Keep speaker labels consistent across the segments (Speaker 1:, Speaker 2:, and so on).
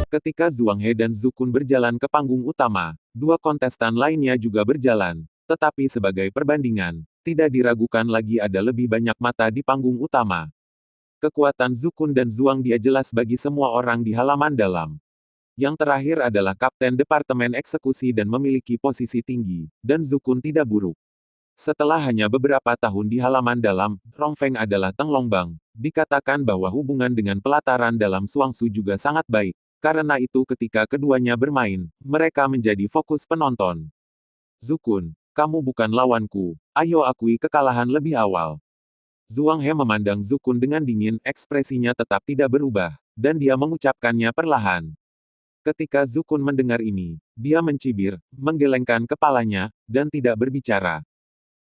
Speaker 1: Ketika Zhuang He dan Zukun berjalan ke panggung utama, dua kontestan lainnya juga berjalan. Tetapi sebagai perbandingan, tidak diragukan lagi ada lebih banyak mata di panggung utama. Kekuatan Zukun dan Zhuang Dia jelas bagi semua orang di halaman dalam. Yang terakhir adalah Kapten Departemen Eksekusi dan memiliki posisi tinggi, dan Zukun tidak buruk. Setelah hanya beberapa tahun di halaman dalam, Rongfeng adalah Tenglongbang. Dikatakan bahwa hubungan dengan pelataran dalam Suangsu juga sangat baik. Karena itu ketika keduanya bermain, mereka menjadi fokus penonton. Zukun, kamu bukan lawanku. Ayo akui kekalahan lebih awal. Zhuang He memandang Zukun dengan dingin, ekspresinya tetap tidak berubah, dan dia mengucapkannya perlahan. Ketika Zukun mendengar ini, dia mencibir, menggelengkan kepalanya, dan tidak berbicara.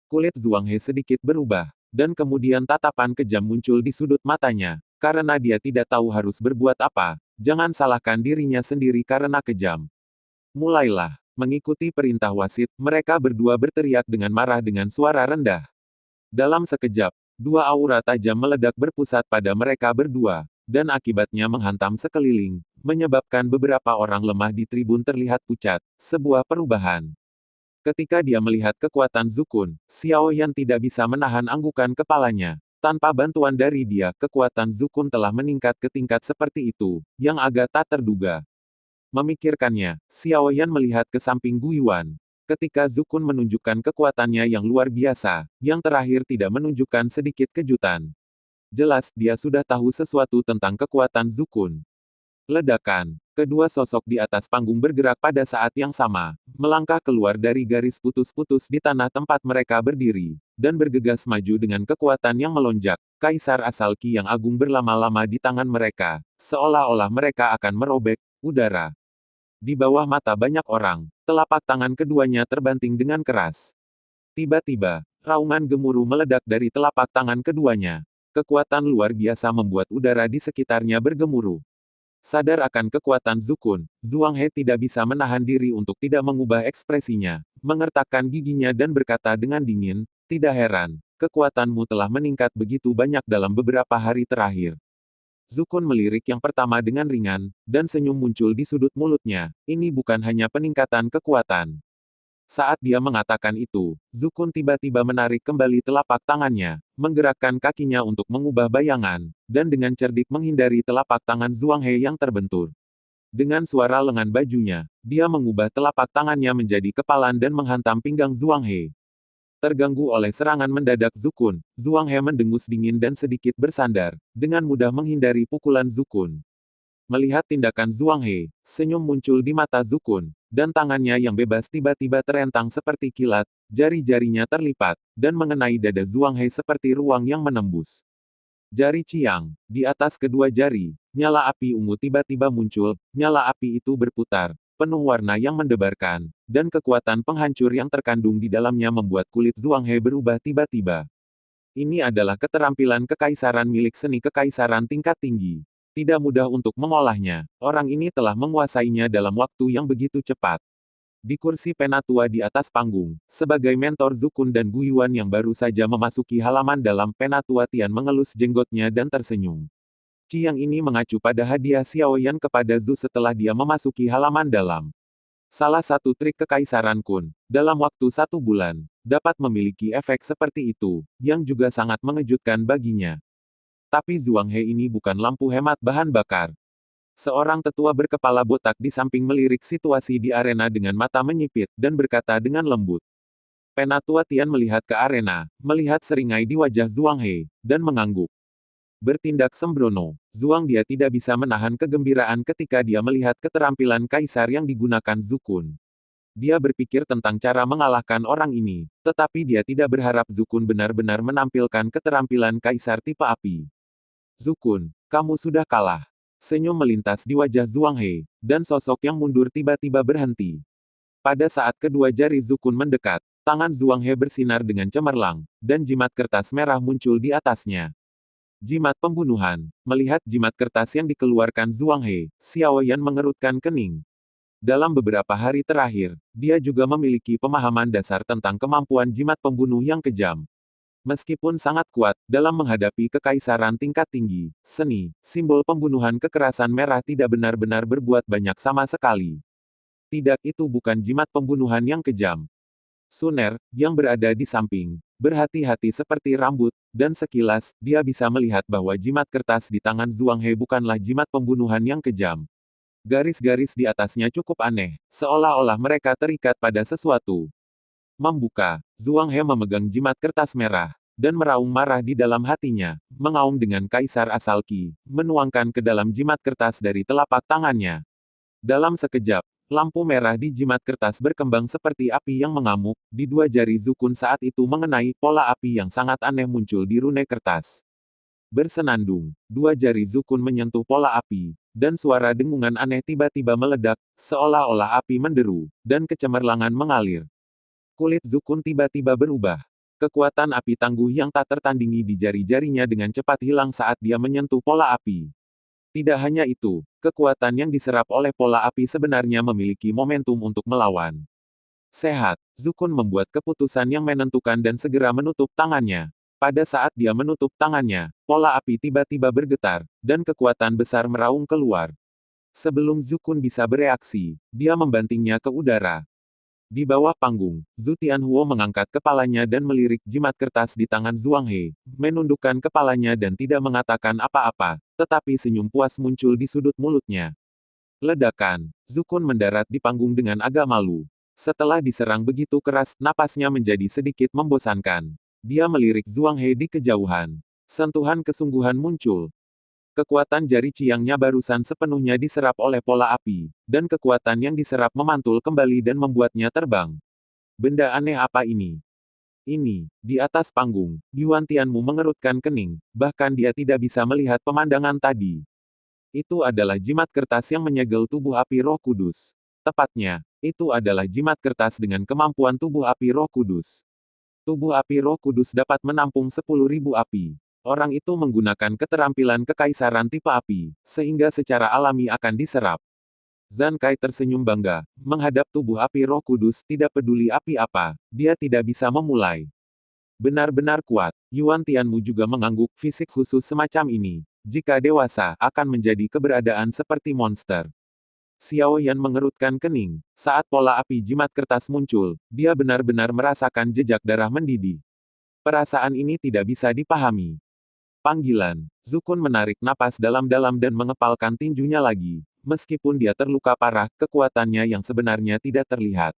Speaker 1: Kulit Zhuang He sedikit berubah, dan kemudian tatapan kejam muncul di sudut matanya. Karena dia tidak tahu harus berbuat apa, jangan salahkan dirinya sendiri karena kejam. Mulailah. Mengikuti perintah wasit, mereka berdua berteriak dengan marah dengan suara rendah. Dalam sekejap, dua aura tajam meledak berpusat pada mereka berdua, dan akibatnya menghantam sekeliling, menyebabkan beberapa orang lemah di tribun terlihat pucat, sebuah perubahan. Ketika dia melihat kekuatan Zukun, Xiao Yan tidak bisa menahan anggukan kepalanya. Tanpa bantuan dari dia, kekuatan Zukun telah meningkat ke tingkat seperti itu, yang agak tak terduga. Memikirkannya, Xiao Yan melihat ke samping Gu Yuan. Ketika Zukun menunjukkan kekuatannya yang luar biasa, yang terakhir tidak menunjukkan sedikit kejutan. Jelas, dia sudah tahu sesuatu tentang kekuatan Zukun. Ledakan. Kedua sosok di atas panggung bergerak pada saat yang sama, melangkah keluar dari garis putus-putus di tanah tempat mereka berdiri, dan bergegas maju dengan kekuatan yang melonjak. Kaisar asal Qi yang agung berlama-lama di tangan mereka, seolah-olah mereka akan merobek udara. Di bawah mata banyak orang, telapak tangan keduanya terbanting dengan keras. Tiba-tiba, raungan gemuruh meledak dari telapak tangan keduanya. Kekuatan luar biasa membuat udara di sekitarnya bergemuruh. Sadar akan kekuatan Zukun, Zhuang He tidak bisa menahan diri untuk tidak mengubah ekspresinya, mengertakkan giginya dan berkata dengan dingin, tidak heran, kekuatanmu telah meningkat begitu banyak dalam beberapa hari terakhir. Zukun melirik yang pertama dengan ringan, dan senyum muncul di sudut mulutnya. Ini bukan hanya peningkatan kekuatan. Saat dia mengatakan itu, Zukun tiba-tiba menarik kembali telapak tangannya, menggerakkan kakinya untuk mengubah bayangan, dan dengan cerdik menghindari telapak tangan Zhuang He yang terbentur. Dengan suara lengan bajunya, dia mengubah telapak tangannya menjadi kepalan dan menghantam pinggang Zhuang He. Terganggu oleh serangan mendadak Zukun, Zhuang He mendengus dingin dan sedikit bersandar, dengan mudah menghindari pukulan Zukun. Melihat tindakan Zhuang He, senyum muncul di mata Zukun, dan tangannya yang bebas tiba-tiba terentang seperti kilat, jari-jarinya terlipat, dan mengenai dada Zhuang He seperti ruang yang menembus. Jari Qiang, di atas kedua jari, nyala api ungu tiba-tiba muncul, nyala api itu berputar, penuh warna yang mendebarkan, dan kekuatan penghancur yang terkandung di dalamnya membuat kulit Zhuang He berubah tiba-tiba. Ini adalah keterampilan kekaisaran milik seni kekaisaran tingkat tinggi. Tidak mudah untuk mengolahnya. Orang ini telah menguasainya dalam waktu yang begitu cepat. Di kursi penatua di atas panggung, sebagai mentor Zukun dan Gu Yuan yang baru saja memasuki halaman dalam, penatua Tian mengelus jenggotnya dan tersenyum. Yang ini mengacu pada hadiah Xiao Yan kepada Zhu setelah dia memasuki halaman dalam. Salah satu trik kekaisaran Kun, dalam waktu 1 bulan, dapat memiliki efek seperti itu, yang juga sangat mengejutkan baginya. Tapi Zhuang He ini bukan lampu hemat bahan bakar. Seorang tetua berkepala botak di samping melirik situasi di arena dengan mata menyipit, dan berkata dengan lembut. Penatua Tian melihat ke arena, melihat seringai di wajah Zhuang He, dan mengangguk. Bertindak sembrono, Zhuang dia tidak bisa menahan kegembiraan ketika dia melihat keterampilan kaisar yang digunakan Zukun. Dia berpikir tentang cara mengalahkan orang ini, tetapi dia tidak berharap Zukun benar-benar menampilkan keterampilan kaisar tipe api. Zukun, kamu sudah kalah. Senyum melintas di wajah Zhuang He, dan sosok yang mundur tiba-tiba berhenti. Pada saat kedua jari Zukun mendekat, tangan Zhuang He bersinar dengan cemerlang, dan jimat kertas merah muncul di atasnya. Jimat pembunuhan. Melihat jimat kertas yang dikeluarkan Zhuang He, Xiao Yan mengerutkan kening. Dalam beberapa hari terakhir, dia juga memiliki pemahaman dasar tentang kemampuan jimat pembunuh yang kejam. Meskipun sangat kuat dalam menghadapi kekaisaran tingkat tinggi, seni, simbol pembunuhan kekerasan merah tidak benar-benar berbuat banyak sama sekali. Tidak, itu bukan jimat pembunuhan yang kejam. Suner, yang berada di samping, berhati-hati seperti rambut, dan sekilas, dia bisa melihat bahwa jimat kertas di tangan Zhuang He bukanlah jimat pembunuhan yang kejam. Garis-garis di atasnya cukup aneh, seolah-olah mereka terikat pada sesuatu. Membuka, Zhuang He memegang jimat kertas merah, dan meraung marah di dalam hatinya, mengaum dengan kaisar asal Qi, menuangkan ke dalam jimat kertas dari telapak tangannya. Dalam sekejap, lampu merah di jimat kertas berkembang seperti api yang mengamuk, di dua jari Zukun saat itu mengenai pola api yang sangat aneh muncul di rune kertas. Bersenandung, dua jari Zukun menyentuh pola api, dan suara dengungan aneh tiba-tiba meledak, seolah-olah api menderu, dan kecemerlangan mengalir. Kulit Zukun tiba-tiba berubah. Kekuatan api tangguh yang tak tertandingi di jari-jarinya dengan cepat hilang saat dia menyentuh pola api. Tidak hanya itu, kekuatan yang diserap oleh pola api sebenarnya memiliki momentum untuk melawan. Sehat, Zukun membuat keputusan yang menentukan dan segera menutup tangannya. Pada saat dia menutup tangannya, pola api tiba-tiba bergetar, dan kekuatan besar meraung keluar. Sebelum Zukun bisa bereaksi, dia membantingnya ke udara. Di bawah panggung, Zhu Tianhuo mengangkat kepalanya dan melirik jimat kertas di tangan Zhuang He, menundukkan kepalanya dan tidak mengatakan apa-apa, tetapi senyum puas muncul di sudut mulutnya. Ledakan, Zukun mendarat di panggung dengan agak malu. Setelah diserang begitu keras, napasnya menjadi sedikit membosankan. Dia melirik Zhuang He di kejauhan. Sentuhan kesungguhan muncul. Kekuatan jari ciangnya barusan sepenuhnya diserap oleh pola api, dan kekuatan yang diserap memantul kembali dan membuatnya terbang. Benda aneh apa ini? Ini, di atas panggung, Yuan Tianmu mengerutkan kening, bahkan dia tidak bisa melihat pemandangan tadi. Itu adalah jimat kertas yang menyegel tubuh api Roh Kudus. Tepatnya, itu adalah jimat kertas dengan kemampuan tubuh api Roh Kudus. Tubuh api Roh Kudus dapat menampung 10.000 api. Orang itu menggunakan keterampilan kekaisaran tipe api, sehingga secara alami akan diserap. Zhang Kai tersenyum bangga, menghadap tubuh api Roh Kudus tidak peduli api apa, dia tidak bisa memulai. Benar-benar kuat, Yuan Tianmu juga mengangguk, fisik khusus semacam ini, jika dewasa, akan menjadi keberadaan seperti monster. Xiao Yan mengerutkan kening, saat pola api jimat kertas muncul, dia benar-benar merasakan jejak darah mendidih. Perasaan ini tidak bisa dipahami. Panggilan. Zukun menarik napas dalam-dalam dan mengepalkan tinjunya lagi. Meskipun dia terluka parah, kekuatannya yang sebenarnya tidak terlihat.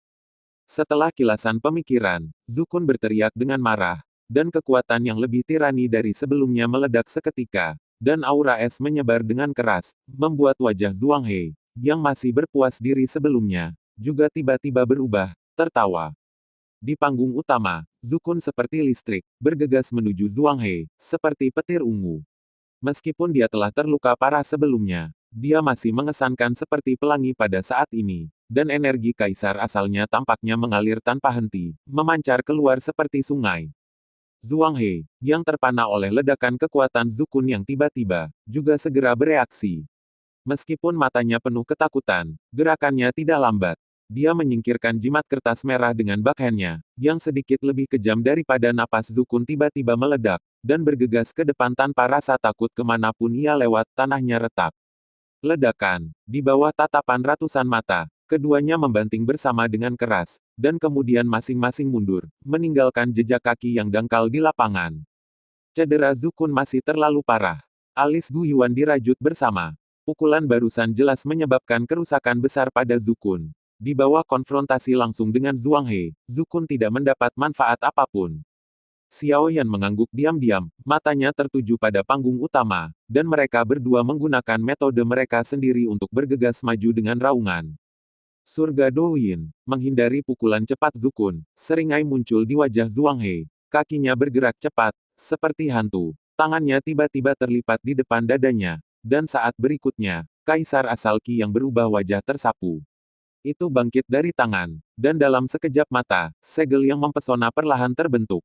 Speaker 1: Setelah kilasan pemikiran, Zukun berteriak dengan marah, dan kekuatan yang lebih tirani dari sebelumnya meledak seketika, dan aura es menyebar dengan keras, membuat wajah Zhuang He, yang masih berpuas diri sebelumnya, juga tiba-tiba berubah, tertawa. Di panggung utama, Zukun seperti listrik, bergegas menuju Zhuang He, seperti petir ungu. Meskipun dia telah terluka parah sebelumnya, dia masih mengesankan seperti pelangi pada saat ini, dan energi kaisar asalnya tampaknya mengalir tanpa henti, memancar keluar seperti sungai. Zhuang He, yang terpana oleh ledakan kekuatan Zukun yang tiba-tiba, juga segera bereaksi. Meskipun matanya penuh ketakutan, gerakannya tidak lambat. Dia menyingkirkan jimat kertas merah dengan backhandnya, yang sedikit lebih kejam daripada napas Zukun tiba-tiba meledak, dan bergegas ke depan tanpa rasa takut kemanapun ia lewat, tanahnya retak. Ledakan, di bawah tatapan ratusan mata, keduanya membanting bersama dengan keras, dan kemudian masing-masing mundur, meninggalkan jejak kaki yang dangkal di lapangan. Cedera Zukun masih terlalu parah. Alis Gu Yuan dirajut bersama. Pukulan barusan jelas menyebabkan kerusakan besar pada Zukun. Di bawah konfrontasi langsung dengan Zhuang He, Zukun tidak mendapat manfaat apapun. Xiao Yan mengangguk diam-diam, matanya tertuju pada panggung utama, dan mereka berdua menggunakan metode mereka sendiri untuk bergegas maju dengan raungan. Surga Douyin, menghindari pukulan cepat Zukun, seringai muncul di wajah Zhuang He. Kakinya bergerak cepat, seperti hantu. Tangannya tiba-tiba terlipat di depan dadanya, dan saat berikutnya, kaisar asal Qi yang berubah wajah tersapu. Itu bangkit dari tangan, dan dalam sekejap mata, segel yang mempesona perlahan terbentuk.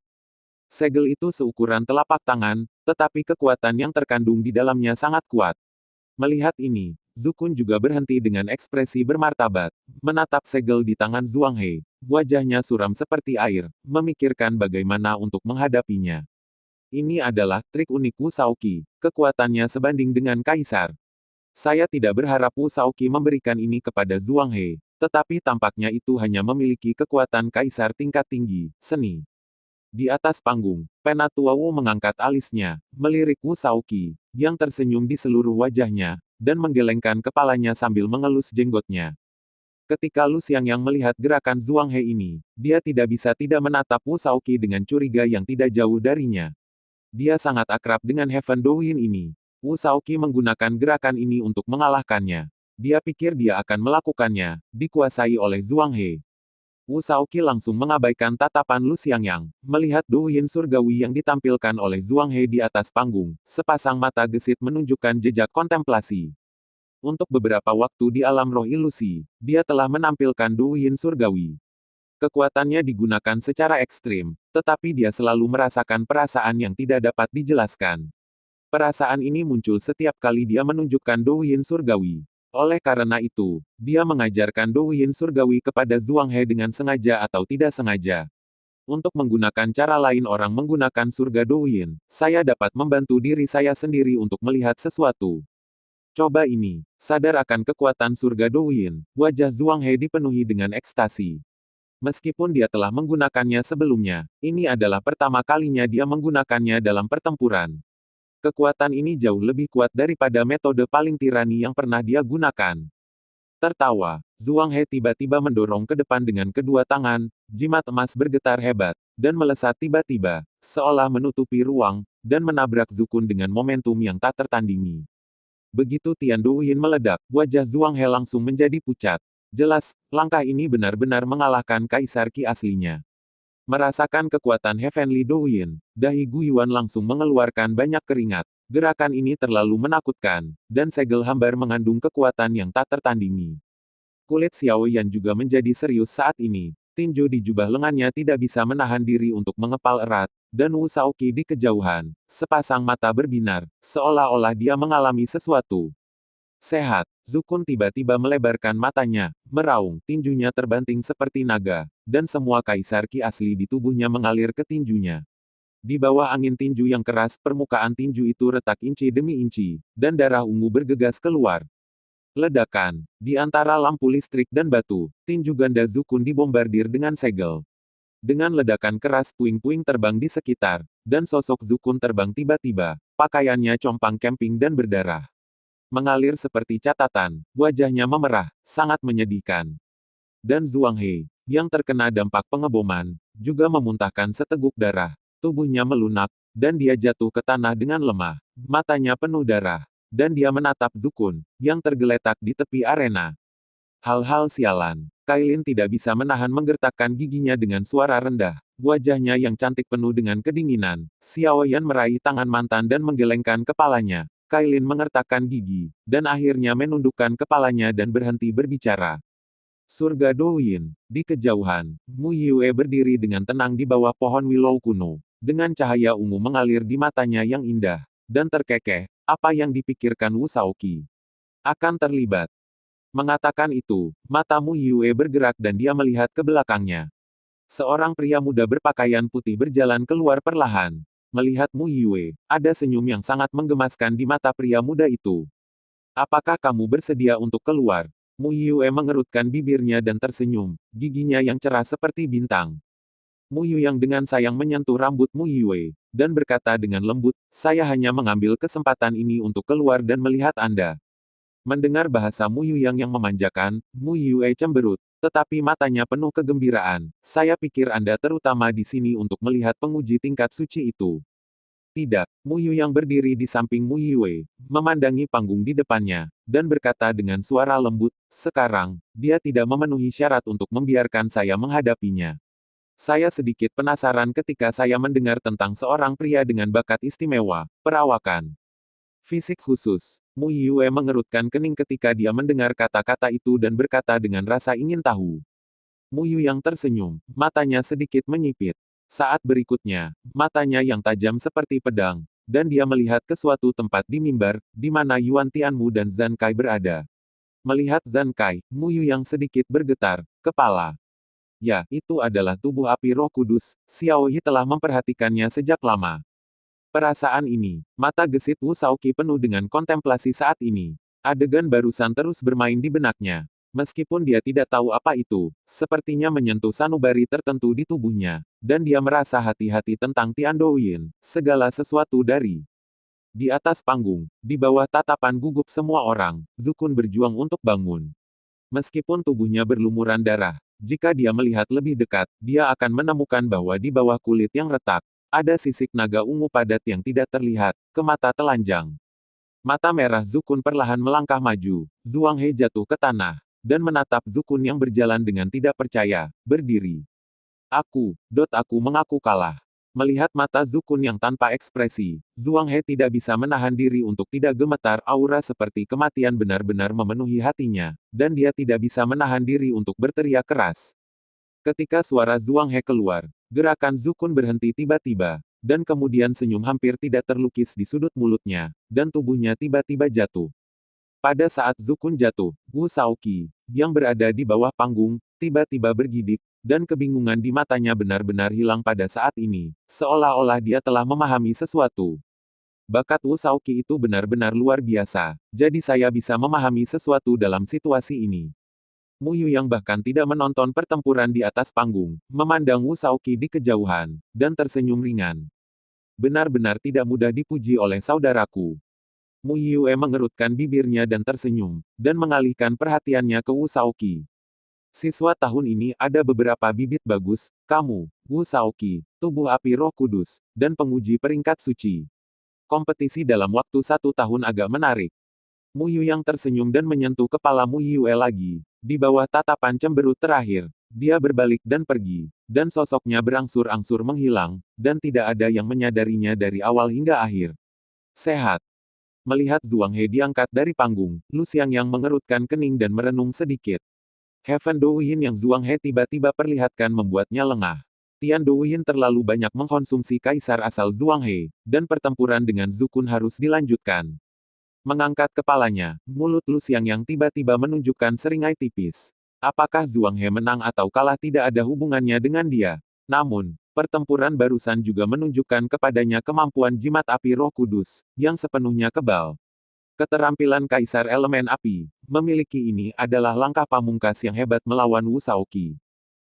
Speaker 1: Segel itu seukuran telapak tangan, tetapi kekuatan yang terkandung di dalamnya sangat kuat. Melihat ini, Zukun juga berhenti dengan ekspresi bermartabat, menatap segel di tangan Zhuang He. Wajahnya suram seperti air, memikirkan bagaimana untuk menghadapinya. Ini adalah trik unik Wu Shaoqi, kekuatannya sebanding dengan kaisar. Saya tidak berharap Wu Shaoqi memberikan ini kepada Zhuang He, tetapi tampaknya itu hanya memiliki kekuatan kaisar tingkat tinggi, seni. Di atas panggung, Penatua Wu mengangkat alisnya, melirik Wu Shaoqi, yang tersenyum di seluruh wajahnya, dan menggelengkan kepalanya sambil mengelus jenggotnya. Ketika Lu Xiangyang melihat gerakan Zhuang He ini, dia tidak bisa tidak menatap Wu Shaoqi dengan curiga yang tidak jauh darinya. Dia sangat akrab dengan Heaven Douyin ini. Wu Shaoqi menggunakan gerakan ini untuk mengalahkannya. Dia pikir dia akan melakukannya, dikuasai oleh Zhuang He. Wu Shaoqi langsung mengabaikan tatapan Lu Xiangyang, melihat Douyin surgawi yang ditampilkan oleh Zhuang He di atas panggung, sepasang mata gesit menunjukkan jejak kontemplasi. Untuk beberapa waktu di alam roh ilusi, dia telah menampilkan Douyin surgawi. Kekuatannya digunakan secara ekstrim, tetapi dia selalu merasakan perasaan yang tidak dapat dijelaskan. Perasaan ini muncul setiap kali dia menunjukkan Douyin surgawi. Oleh karena itu, dia mengajarkan Douyin surgawi kepada Zhuang He dengan sengaja atau tidak sengaja. Untuk menggunakan cara lain orang menggunakan surga Douyin, saya dapat membantu diri saya sendiri untuk melihat sesuatu. Coba ini, sadar akan kekuatan surga Douyin, wajah Zhuang He dipenuhi dengan ekstasi. Meskipun dia telah menggunakannya sebelumnya, ini adalah pertama kalinya dia menggunakannya dalam pertempuran. Kekuatan ini jauh lebih kuat daripada metode paling tirani yang pernah dia gunakan. Tertawa, Zhuang He tiba-tiba mendorong ke depan dengan kedua tangan, jimat emas bergetar hebat, dan melesat tiba-tiba, seolah menutupi ruang, dan menabrak Zukun dengan momentum yang tak tertandingi. Begitu Tian Douyin meledak, wajah Zhuang He langsung menjadi pucat. Jelas, langkah ini benar-benar mengalahkan Kaisar Qi aslinya. Merasakan kekuatan Heavenly Douyin, dahi Gu Yuan langsung mengeluarkan banyak keringat. Gerakan ini terlalu menakutkan, dan segel hambar mengandung kekuatan yang tak tertandingi. Kulit Xiao Yan juga menjadi serius saat ini. Tinju di jubah lengannya tidak bisa menahan diri untuk mengepal erat, dan Wu Shaoqi di kejauhan, sepasang mata berbinar, seolah-olah dia mengalami sesuatu. Sehat, Zukun tiba-tiba melebarkan matanya, meraung, tinjunya terbanting seperti naga, dan semua kaisar Qi asli di tubuhnya mengalir ke tinjunya. Di bawah angin tinju yang keras, permukaan tinju itu retak inci demi inci, dan darah ungu bergegas keluar. Ledakan, di antara lampu listrik dan batu, tinju ganda Zukun dibombardir dengan segel. Dengan ledakan keras puing-puing terbang di sekitar, dan sosok Zukun terbang tiba-tiba, pakaiannya compang-camping dan berdarah. Mengalir seperti catatan, wajahnya memerah, sangat menyedihkan. Dan Zhuang He, yang terkena dampak pengeboman, juga memuntahkan seteguk darah, tubuhnya melunak, dan dia jatuh ke tanah dengan lemah, matanya penuh darah, dan dia menatap Zukun, yang tergeletak di tepi arena. Hal-hal sialan, Kailin tidak bisa menahan menggertakkan giginya dengan suara rendah, wajahnya yang cantik penuh dengan kedinginan. Xiao Yan meraih tangan mantan dan menggelengkan kepalanya. Kailin mengertakkan gigi, dan akhirnya menundukkan kepalanya dan berhenti berbicara. Surga Douyin, di kejauhan, Mu Yue berdiri dengan tenang di bawah pohon willow kuno, dengan cahaya ungu mengalir di matanya yang indah, dan terkekeh, apa yang dipikirkan Wu Shaoqi akan terlibat. Mengatakan itu, mata Mu Yue bergerak dan dia melihat ke belakangnya. Seorang pria muda berpakaian putih berjalan keluar perlahan. Melihat Mu Yue, ada senyum yang sangat menggemaskan di mata pria muda itu. Apakah kamu bersedia untuk keluar? Mu Yue mengerutkan bibirnya dan tersenyum, giginya yang cerah seperti bintang. Mu Yu yang dengan sayang menyentuh rambut Mu Yue, dan berkata dengan lembut, saya hanya mengambil kesempatan ini untuk keluar dan melihat Anda. Mendengar bahasa Mu Yu yang memanjakan, Mu Yue cemberut, tetapi matanya penuh kegembiraan. Saya pikir Anda terutama di sini untuk melihat penguji tingkat suci itu. Tidak, Mu Yu yang berdiri di samping Mu Yue, memandangi panggung di depannya, dan berkata dengan suara lembut, sekarang, dia tidak memenuhi syarat untuk membiarkan saya menghadapinya. Saya sedikit penasaran ketika saya mendengar tentang seorang pria dengan bakat istimewa, perawakan. Fisik khusus. Mu Yue mengerutkan kening ketika dia mendengar kata-kata itu dan berkata dengan rasa ingin tahu. Mu Yu yang tersenyum, matanya sedikit menyipit. Saat berikutnya, matanya yang tajam seperti pedang, dan dia melihat ke suatu tempat di mimbar, di mana Yuan Tianmu dan Zhan Kai berada. Melihat Zhan Kai, Mu Yu yang sedikit bergetar kepala. Ya, itu adalah tubuh api Roh Kudus. Xiao Yi telah memperhatikannya sejak lama. Perasaan ini, mata gesit Wu Shaoqi penuh dengan kontemplasi saat ini. Adegan barusan terus bermain di benaknya. Meskipun dia tidak tahu apa itu, sepertinya menyentuh sanubari tertentu di tubuhnya, dan dia merasa hati-hati tentang Tian Douyin, segala sesuatu dari di atas panggung, di bawah tatapan gugup semua orang, Zukun berjuang untuk bangun. Meskipun tubuhnya berlumuran darah, jika dia melihat lebih dekat, dia akan menemukan bahwa di bawah kulit yang retak, ada sisik naga ungu padat yang tidak terlihat, ke mata telanjang. Mata merah Zukun perlahan melangkah maju, Zhuang He jatuh ke tanah, dan menatap Zukun yang berjalan dengan tidak percaya, berdiri. Aku mengaku kalah. Melihat mata Zukun yang tanpa ekspresi, Zhuang He tidak bisa menahan diri untuk tidak gemetar. Aura seperti kematian benar-benar memenuhi hatinya, dan dia tidak bisa menahan diri untuk berteriak keras. Ketika suara Zhuang He keluar, gerakan Zukun berhenti tiba-tiba, dan kemudian senyum hampir tidak terlukis di sudut mulutnya, dan tubuhnya tiba-tiba jatuh. Pada saat Zukun jatuh, Wu Shaoqi, yang berada di bawah panggung, tiba-tiba bergidik, dan kebingungan di matanya benar-benar hilang pada saat ini, seolah-olah dia telah memahami sesuatu. Bakat Wu Shaoqi itu benar-benar luar biasa, jadi saya bisa memahami sesuatu dalam situasi ini. Mu Yu yang bahkan tidak menonton pertempuran di atas panggung, memandang Wu Shaoqi di kejauhan, dan tersenyum ringan. Benar-benar tidak mudah dipuji oleh saudaraku. Mu Yue mengerutkan bibirnya dan tersenyum, dan mengalihkan perhatiannya ke Wu Shaoqi. Siswa tahun ini ada beberapa bibit bagus, kamu, Wu Shaoqi, tubuh api Roh Kudus, dan penguji peringkat suci. Kompetisi dalam waktu 1 tahun agak menarik. Mu Yu yang tersenyum dan menyentuh kepala Mu Yue lagi. Di bawah tatapan cemberut terakhir, dia berbalik dan pergi, dan sosoknya berangsur-angsur menghilang, dan tidak ada yang menyadarinya dari awal hingga akhir. Sehat. Melihat Zhuang He diangkat dari panggung, Lu Xiangyang mengerutkan kening dan merenung sedikit. Heaven Douyin yang Zhuang He tiba-tiba perlihatkan membuatnya lengah. Tian Douyin terlalu banyak mengkonsumsi kaisar asal Zhuang He, dan pertempuran dengan Zukun harus dilanjutkan. Mengangkat kepalanya, mulut Lu Xiangyang tiba-tiba menunjukkan seringai tipis. Apakah Zhuang He menang atau kalah tidak ada hubungannya dengan dia. Namun, pertempuran barusan juga menunjukkan kepadanya kemampuan jimat api Roh Kudus, yang sepenuhnya kebal. Keterampilan Kaisar Elemen Api, memiliki ini adalah langkah pamungkas yang hebat melawan Wu Shaoqi.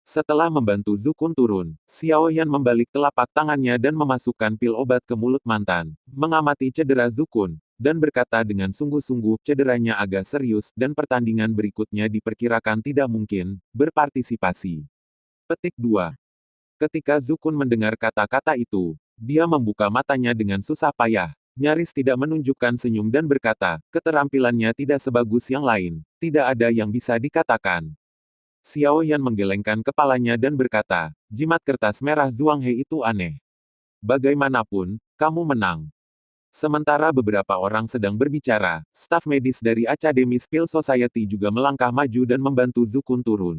Speaker 1: Setelah membantu Zukun turun, Xiao Yan membalik telapak tangannya dan memasukkan pil obat ke mulut mantan, mengamati cedera Zukun, dan berkata dengan sungguh-sungguh cederanya agak serius dan pertandingan berikutnya diperkirakan tidak mungkin berpartisipasi. Petik 2. Ketika Zukun mendengar kata-kata itu, dia membuka matanya dengan susah payah, nyaris tidak menunjukkan senyum dan berkata, keterampilannya tidak sebagus yang lain, tidak ada yang bisa dikatakan. Xiao Yan menggelengkan kepalanya dan berkata, jimat kertas merah Zhuang He itu aneh. Bagaimanapun, kamu menang. Sementara beberapa orang sedang berbicara, staf medis dari Academy Spill Society juga melangkah maju dan membantu Zukun turun.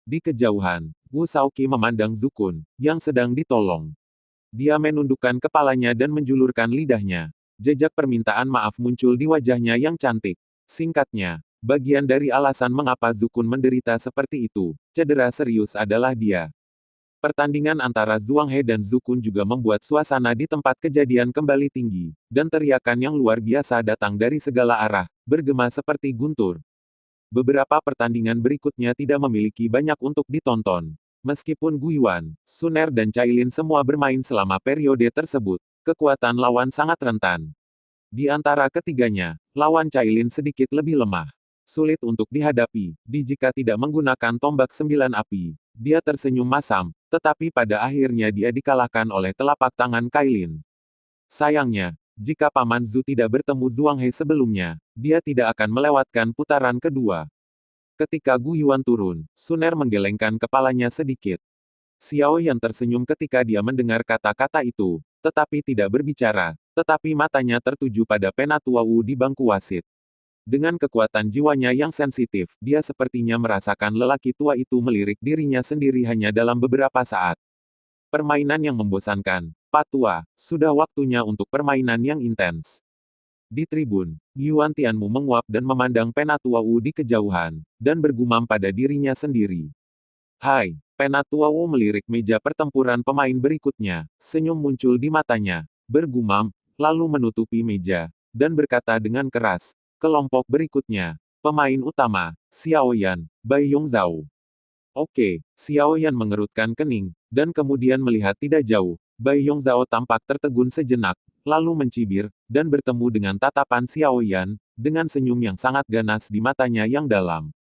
Speaker 1: Di kejauhan, Wu Shaoqi memandang Zukun, yang sedang ditolong. Dia menundukkan kepalanya dan menjulurkan lidahnya. Jejak permintaan maaf muncul di wajahnya yang cantik. Singkatnya, bagian dari alasan mengapa Zukun menderita seperti itu, cedera serius adalah dia. Pertandingan antara Zhuang He dan Zukun juga membuat suasana di tempat kejadian kembali tinggi, dan teriakan yang luar biasa datang dari segala arah, bergema seperti guntur. Beberapa pertandingan berikutnya tidak memiliki banyak untuk ditonton. Meskipun Gu Yuan, Sun Er dan Cailin semua bermain selama periode tersebut, kekuatan lawan sangat rentan. Di antara ketiganya, lawan Cailin sedikit lebih lemah. Sulit untuk dihadapi, jika tidak menggunakan tombak 9 api. Dia tersenyum masam, tetapi pada akhirnya dia dikalahkan oleh telapak tangan Cailin. Sayangnya, jika Paman Zhu tidak bertemu Zhuang He sebelumnya, dia tidak akan melewatkan putaran kedua. Ketika Gu Yuan turun, Sun Er menggelengkan kepalanya sedikit. Xiao Yan tersenyum ketika dia mendengar kata-kata itu, tetapi tidak berbicara, tetapi matanya tertuju pada Penatua Wu di bangku wasit. Dengan kekuatan jiwanya yang sensitif, dia sepertinya merasakan lelaki tua itu melirik dirinya sendiri hanya dalam beberapa saat. Permainan yang membosankan, Patua, sudah waktunya untuk permainan yang intens. Di tribun, Yuan Tianmu menguap dan memandang Penatua Wu di kejauhan, dan bergumam pada dirinya sendiri. Hai, Penatua Wu melirik meja pertempuran pemain berikutnya, senyum muncul di matanya, bergumam, lalu menutupi meja, dan berkata dengan keras, kelompok berikutnya, pemain utama, Xiao Yan, Bai Yongzhao. Oke, Xiao Yan mengerutkan kening, dan kemudian melihat tidak jauh. Bai Yongzhao tampak tertegun sejenak, lalu mencibir, dan bertemu dengan tatapan Xiao Yan, dengan senyum yang sangat ganas di matanya yang dalam.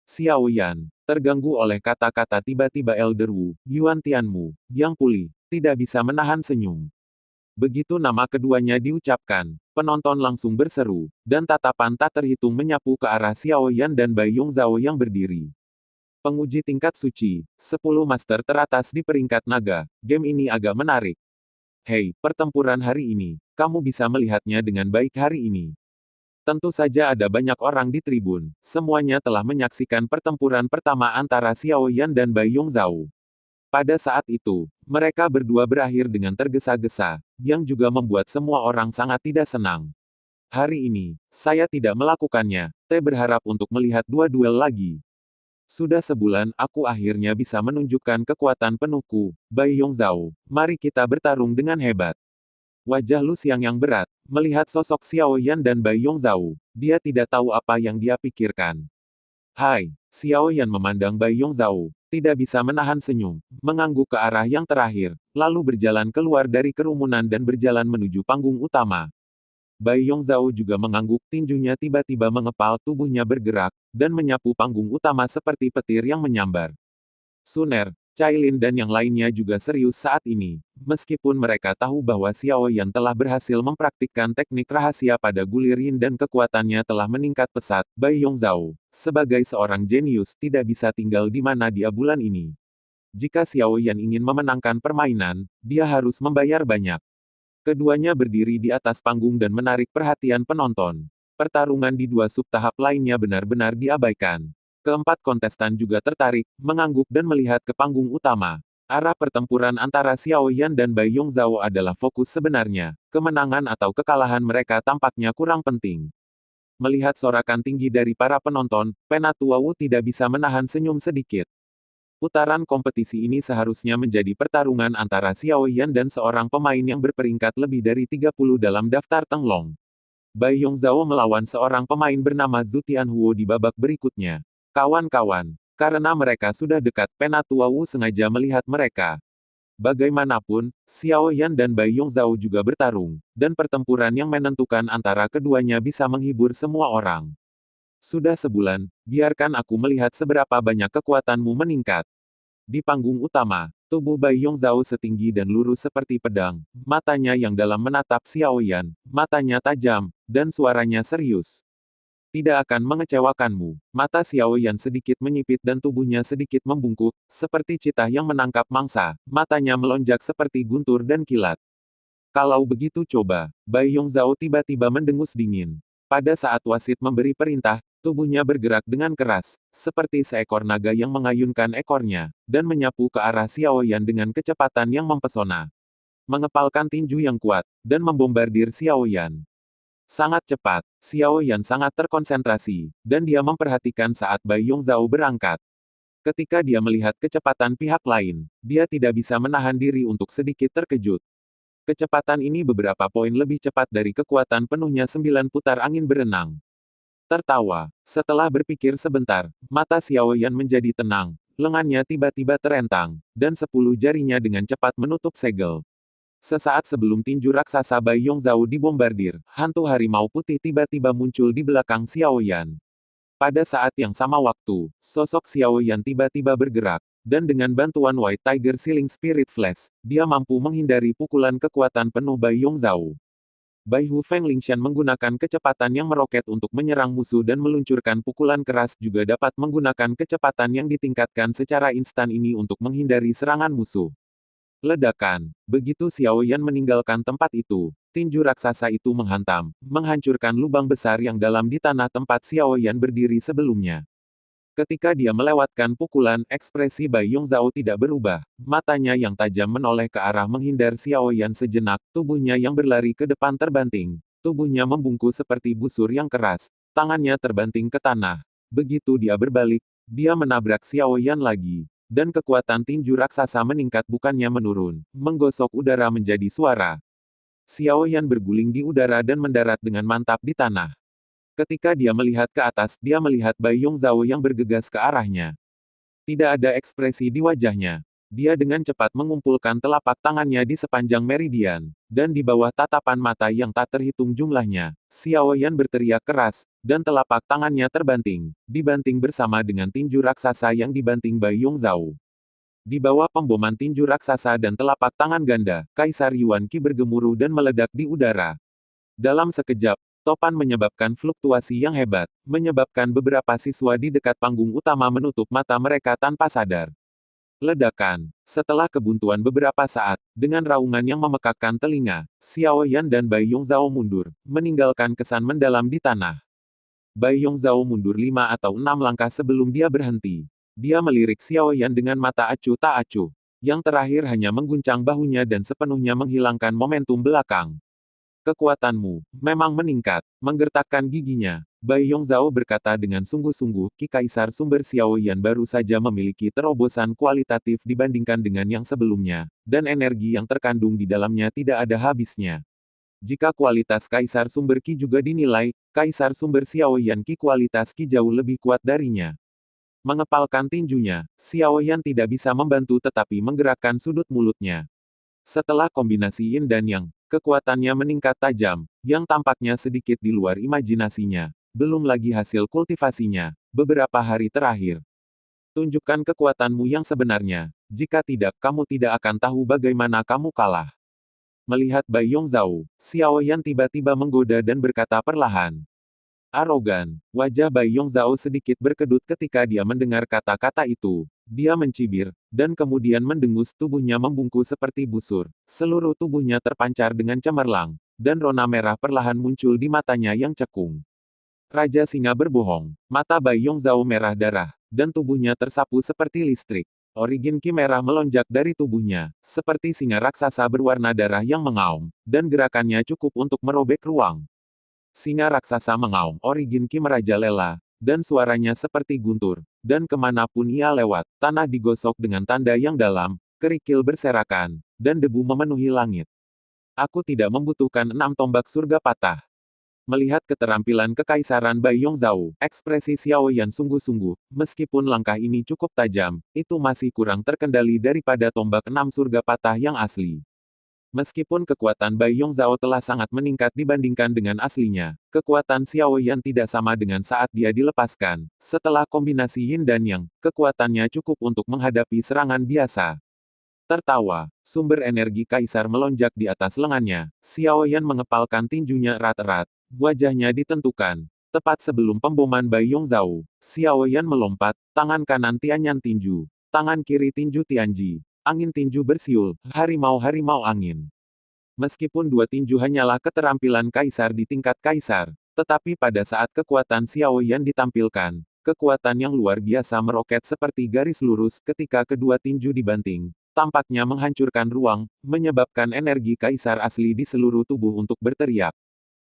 Speaker 1: Xiao Yan, terganggu oleh kata-kata tiba-tiba Elder Wu, Yuan Tianmu, yang pulih, tidak bisa menahan senyum. Begitu nama keduanya diucapkan, penonton langsung berseru, dan tatapan tak terhitung menyapu ke arah Xiao Yan dan Bai Yongzhao yang berdiri. Penguji tingkat suci, 10 master teratas di peringkat naga, game ini agak menarik. Hei, pertempuran hari ini, kamu bisa melihatnya dengan baik hari ini. Tentu saja ada banyak orang di tribun, semuanya telah menyaksikan pertempuran pertama antara Xiao Yan dan Bai Yongzhao. Pada saat itu, mereka berdua berakhir dengan tergesa-gesa, yang juga membuat semua orang sangat tidak senang. Hari ini, saya tidak melakukannya, berharap untuk melihat dua duel lagi. Sudah sebulan aku akhirnya bisa menunjukkan kekuatan penuhku, Bai Yongzhao, mari kita bertarung dengan hebat. Wajah Lu Xiang yang berat, melihat sosok Xiao Yan dan Bai Yongzhao, dia tidak tahu apa yang dia pikirkan. Hai, Xiao Yan memandang Bai Yongzhao, tidak bisa menahan senyum, mengangguk ke arah yang terakhir, lalu berjalan keluar dari kerumunan dan berjalan menuju panggung utama. Bai Yongzhao juga mengangguk, tinjunya tiba-tiba mengepal, tubuhnya bergerak, dan menyapu panggung utama seperti petir yang menyambar. Suner, Cailin dan yang lainnya juga serius saat ini, meskipun mereka tahu bahwa Xiao Yan telah berhasil mempraktikkan teknik rahasia pada gulir yin dan kekuatannya telah meningkat pesat. Bai Yongzhao, sebagai seorang jenius, tidak bisa tinggal di mana dia bulan ini. Jika Xiao Yan ingin memenangkan permainan, dia harus membayar banyak. Keduanya berdiri di atas panggung dan menarik perhatian penonton. Pertarungan di dua sub-tahap lainnya benar-benar diabaikan. Keempat kontestan juga tertarik, mengangguk dan melihat ke panggung utama. Arah pertempuran antara Xiao Yan dan Bai Yongzhao adalah fokus sebenarnya. Kemenangan atau kekalahan mereka tampaknya kurang penting. Melihat sorakan tinggi dari para penonton, Penatua Wu tidak bisa menahan senyum sedikit. Putaran kompetisi ini seharusnya menjadi pertarungan antara Xiao Yan dan seorang pemain yang berperingkat lebih dari 30 dalam daftar Tenglong. Bai Yongzhao melawan seorang pemain bernama Zhu Tianhuo di babak berikutnya. Kawan-kawan, karena mereka sudah dekat, Penatua Wu sengaja melihat mereka. Bagaimanapun, Xiao Yan dan Bai Yongzhao juga bertarung, dan pertempuran yang menentukan antara keduanya bisa menghibur semua orang. Sudah sebulan, biarkan aku melihat seberapa banyak kekuatanmu meningkat. Di panggung utama, tubuh Bai Yongzhao setinggi dan lurus seperti pedang, matanya yang dalam menatap Xiao Yan, matanya tajam, dan suaranya serius. Tidak akan mengecewakanmu. Mata Xiao Yan sedikit menyipit dan tubuhnya sedikit membungkuk, seperti citah yang menangkap mangsa, matanya melonjak seperti guntur dan kilat. Kalau begitu coba, Bai Yongzhao tiba-tiba mendengus dingin. Pada saat wasit memberi perintah, tubuhnya bergerak dengan keras, seperti seekor naga yang mengayunkan ekornya, dan menyapu ke arah Xiao Yan dengan kecepatan yang mempesona. Mengepalkan tinju yang kuat, dan membombardir Xiao Yan. Sangat cepat, Xiao Yan sangat terkonsentrasi, dan dia memperhatikan saat Bai Yongzhao berangkat. Ketika dia melihat kecepatan pihak lain, dia tidak bisa menahan diri untuk sedikit terkejut. Kecepatan ini beberapa poin lebih cepat dari kekuatan penuhnya 9 putar angin berenang. Tertawa, setelah berpikir sebentar, mata Xiao Yan menjadi tenang, lengannya tiba-tiba terentang, dan 10 jarinya dengan cepat menutup segel. Sesaat sebelum tinju raksasa Bai Yongzhao dibombardir, hantu harimau putih tiba-tiba muncul di belakang Xiao Yan. Pada saat yang sama waktu, sosok Xiao Yan tiba-tiba bergerak, dan dengan bantuan White Tiger Sealing Spirit Flash, dia mampu menghindari pukulan kekuatan penuh Bai Yongzhao. Bai Hu Feng Lingshan menggunakan kecepatan yang meroket untuk menyerang musuh dan meluncurkan pukulan keras juga dapat menggunakan kecepatan yang ditingkatkan secara instan ini untuk menghindari serangan musuh. Ledakan. Begitu Xiao Yan meninggalkan tempat itu, tinju raksasa itu menghantam, menghancurkan lubang besar yang dalam di tanah tempat Xiao Yan berdiri sebelumnya. Ketika dia melewatkan pukulan, ekspresi Bai Yongzhao tidak berubah. Matanya yang tajam menoleh ke arah menghindar Xiao Yan sejenak, tubuhnya yang berlari ke depan terbanting. Tubuhnya membungkuk seperti busur yang keras. Tangannya terbanting ke tanah. Begitu dia berbalik, dia menabrak Xiao Yan lagi. Dan kekuatan tinju raksasa meningkat bukannya menurun. Menggosok udara menjadi suara. Xiao Yan berguling di udara dan mendarat dengan mantap di tanah. Ketika dia melihat ke atas, dia melihat Bai Yongzhao yang bergegas ke arahnya. Tidak ada ekspresi di wajahnya. Dia dengan cepat mengumpulkan telapak tangannya di sepanjang meridian, dan di bawah tatapan mata yang tak terhitung jumlahnya, Xiao Yan berteriak keras, dan telapak tangannya terbanting, dibanting bersama dengan tinju raksasa yang dibanting Bai Yongzhao. Di bawah pemboman tinju raksasa dan telapak tangan ganda, Kaisar Yuan Qi bergemuruh dan meledak di udara. Dalam sekejap, topan menyebabkan fluktuasi yang hebat, menyebabkan beberapa siswa di dekat panggung utama menutup mata mereka tanpa sadar. Ledakan. Setelah kebuntuan beberapa saat, dengan raungan yang memekakkan telinga, Xiao Yan dan Bai Yongzhao mundur, meninggalkan kesan mendalam di tanah. Bai Yongzhao mundur 5 atau 6 langkah sebelum dia berhenti. Dia melirik Xiao Yan dengan mata acuh tak acuh. Yang terakhir hanya mengguncang bahunya dan sepenuhnya menghilangkan momentum belakang. Kekuatanmu memang meningkat. Menggertakkan giginya, Bai Yongzhao berkata dengan sungguh-sungguh, Ki Kaisar sumber Xiao Yan baru saja memiliki terobosan kualitatif dibandingkan dengan yang sebelumnya, dan energi yang terkandung di dalamnya tidak ada habisnya. Jika kualitas Kaisar sumber Qi juga dinilai, Kaisar sumber Xiao Yan Qi kualitas Qi jauh lebih kuat darinya. Mengepalkan tinjunya, Xiao Yan tidak bisa membantu tetapi menggerakkan sudut mulutnya. Setelah kombinasi Yin dan Yang, kekuatannya meningkat tajam, yang tampaknya sedikit di luar imajinasinya. Belum lagi hasil kultivasinya, beberapa hari terakhir. Tunjukkan kekuatanmu yang sebenarnya, jika tidak kamu tidak akan tahu bagaimana kamu kalah. Melihat Bai Yongzhao, Xiao Yan tiba-tiba menggoda dan berkata perlahan. Arogan, wajah Bai Yongzhao sedikit berkedut ketika dia mendengar kata-kata itu. Dia mencibir, dan kemudian mendengus tubuhnya membungkuk seperti busur. Seluruh tubuhnya terpancar dengan cemerlang, dan rona merah perlahan muncul di matanya yang cekung. Raja Singa berbohong. Mata Bai Yongzhao merah darah, dan tubuhnya tersapu seperti listrik. Origin Qi merah melonjak dari tubuhnya, seperti singa raksasa berwarna darah yang mengaum, dan gerakannya cukup untuk merobek ruang. Singa raksasa mengaum, origin Qi merajalela, dan suaranya seperti guntur, dan kemanapun ia lewat, tanah digosok dengan tanda yang dalam, kerikil berserakan, dan debu memenuhi langit. Aku tidak membutuhkan 6 tombak surga patah. Melihat keterampilan kekaisaran Bai Yongzhao, ekspresi Xiao Yan sungguh-sungguh, meskipun langkah ini cukup tajam, itu masih kurang terkendali daripada tombak 6 surga patah yang asli. Meskipun kekuatan Bai Yongzhao telah sangat meningkat dibandingkan dengan aslinya, kekuatan Xiao Yan tidak sama dengan saat dia dilepaskan. Setelah kombinasi Yin dan Yang, kekuatannya cukup untuk menghadapi serangan biasa. Tertawa, sumber energi kaisar melonjak di atas lengannya. Xiao Yan mengepalkan tinjunya erat-erat. Wajahnya ditentukan. Tepat sebelum pemboman Bai Yongzhao, Xiao Yan melompat, tangan kanan Tianyan tinju, tangan kiri tinju Tianji. Angin tinju bersiul, harimau-harimau angin. Meskipun dua tinju hanyalah keterampilan kaisar di tingkat kaisar, tetapi pada saat kekuatan Xiao Yan ditampilkan, kekuatan yang luar biasa meroket seperti garis lurus ketika kedua tinju dibanting, tampaknya menghancurkan ruang, menyebabkan energi kaisar asli di seluruh tubuh untuk berteriak.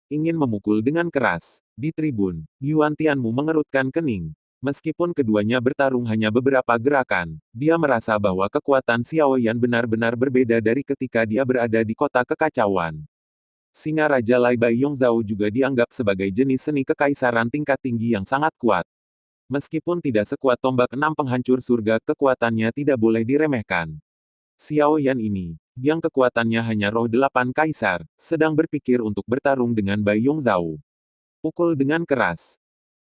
Speaker 1: Ingin memukul dengan keras. Di tribun, Yuan Tianmu mengerutkan kening. Meskipun keduanya bertarung hanya beberapa gerakan, dia merasa bahwa kekuatan Xiao Yan benar-benar berbeda dari ketika dia berada di kota kekacauan. Singa Raja Lai Bai Yongzhao juga dianggap sebagai jenis seni kekaisaran tingkat tinggi yang sangat kuat. Meskipun tidak sekuat tombak 6 penghancur surga, kekuatannya tidak boleh diremehkan. Xiao Yan ini, yang kekuatannya hanya roh 8 kaisar, sedang berpikir untuk bertarung dengan Bai Yongzhao. Pukul dengan keras.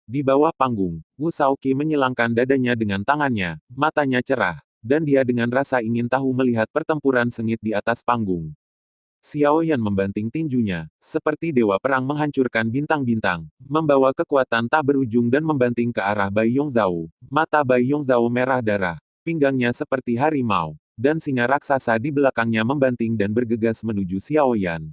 Speaker 1: Di bawah panggung, Wu Shaoqi menyilangkan dadanya dengan tangannya, matanya cerah, dan dia dengan rasa ingin tahu melihat pertempuran sengit di atas panggung. Xiao Yan membanting tinjunya, seperti dewa perang menghancurkan bintang-bintang, membawa kekuatan tak berujung dan membanting ke arah Bai Yongzhao. Mata Bai Yongzhao merah darah, pinggangnya seperti harimau, dan singa raksasa di belakangnya membanting dan bergegas menuju Xiao Yan.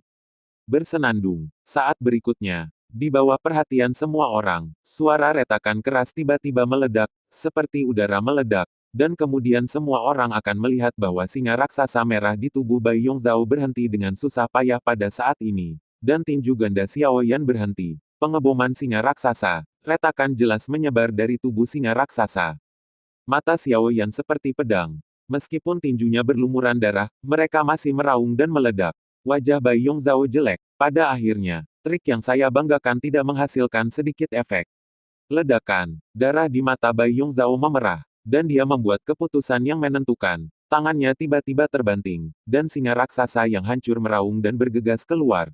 Speaker 1: Bersenandung. Saat berikutnya, Di bawah perhatian semua orang, suara retakan keras tiba-tiba meledak, seperti udara meledak, dan kemudian semua orang akan melihat bahwa singa raksasa merah di tubuh Bai Yongzhao berhenti dengan susah payah pada saat ini. Dan tinju ganda Xiao Yan berhenti. Pengeboman singa raksasa, retakan jelas menyebar dari tubuh singa raksasa. Mata Xiao Yan seperti pedang. Meskipun tinjunya berlumuran darah, mereka masih meraung dan meledak. Wajah Bai Yongzhao jelek. Pada akhirnya, trik yang saya banggakan tidak menghasilkan sedikit efek. Ledakan. Darah di mata Bai Yongzhao memerah. Dan dia membuat keputusan yang menentukan. Tangannya tiba-tiba terbanting. Dan singa raksasa yang hancur meraung dan bergegas keluar.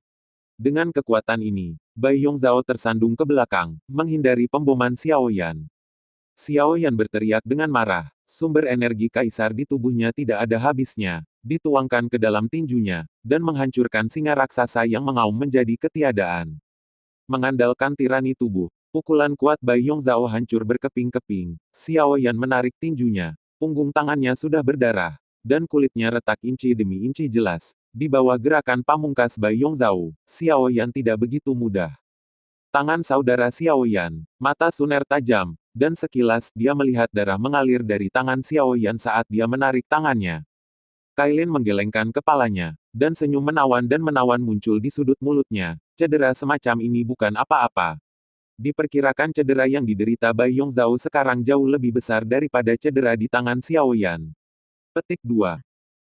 Speaker 1: Dengan kekuatan ini, Bai Yongzhao tersandung ke belakang, menghindari pemboman Xiao Yan. Xiao Yan berteriak dengan marah. Sumber energi kaisar di tubuhnya tidak ada habisnya, dituangkan ke dalam tinjunya, dan menghancurkan singa raksasa yang mengaum menjadi ketiadaan. Mengandalkan tirani tubuh, pukulan kuat Bai Yongzhao hancur berkeping-keping. Xiao Yan menarik tinjunya, punggung tangannya sudah berdarah, dan kulitnya retak inci demi inci jelas. Di bawah gerakan pamungkas Bai Yongzhao, Xiao Yan tidak begitu mudah. Tangan saudara Xiao Yan, mata Suner tajam, dan sekilas dia melihat darah mengalir dari tangan Xiao Yan saat dia menarik tangannya. Kailin menggelengkan kepalanya, dan senyum menawan muncul di sudut mulutnya. Cedera semacam ini bukan apa-apa. Diperkirakan cedera yang diderita Bai Yongzhao sekarang jauh lebih besar daripada cedera di tangan Xiao Yan. Petik 2.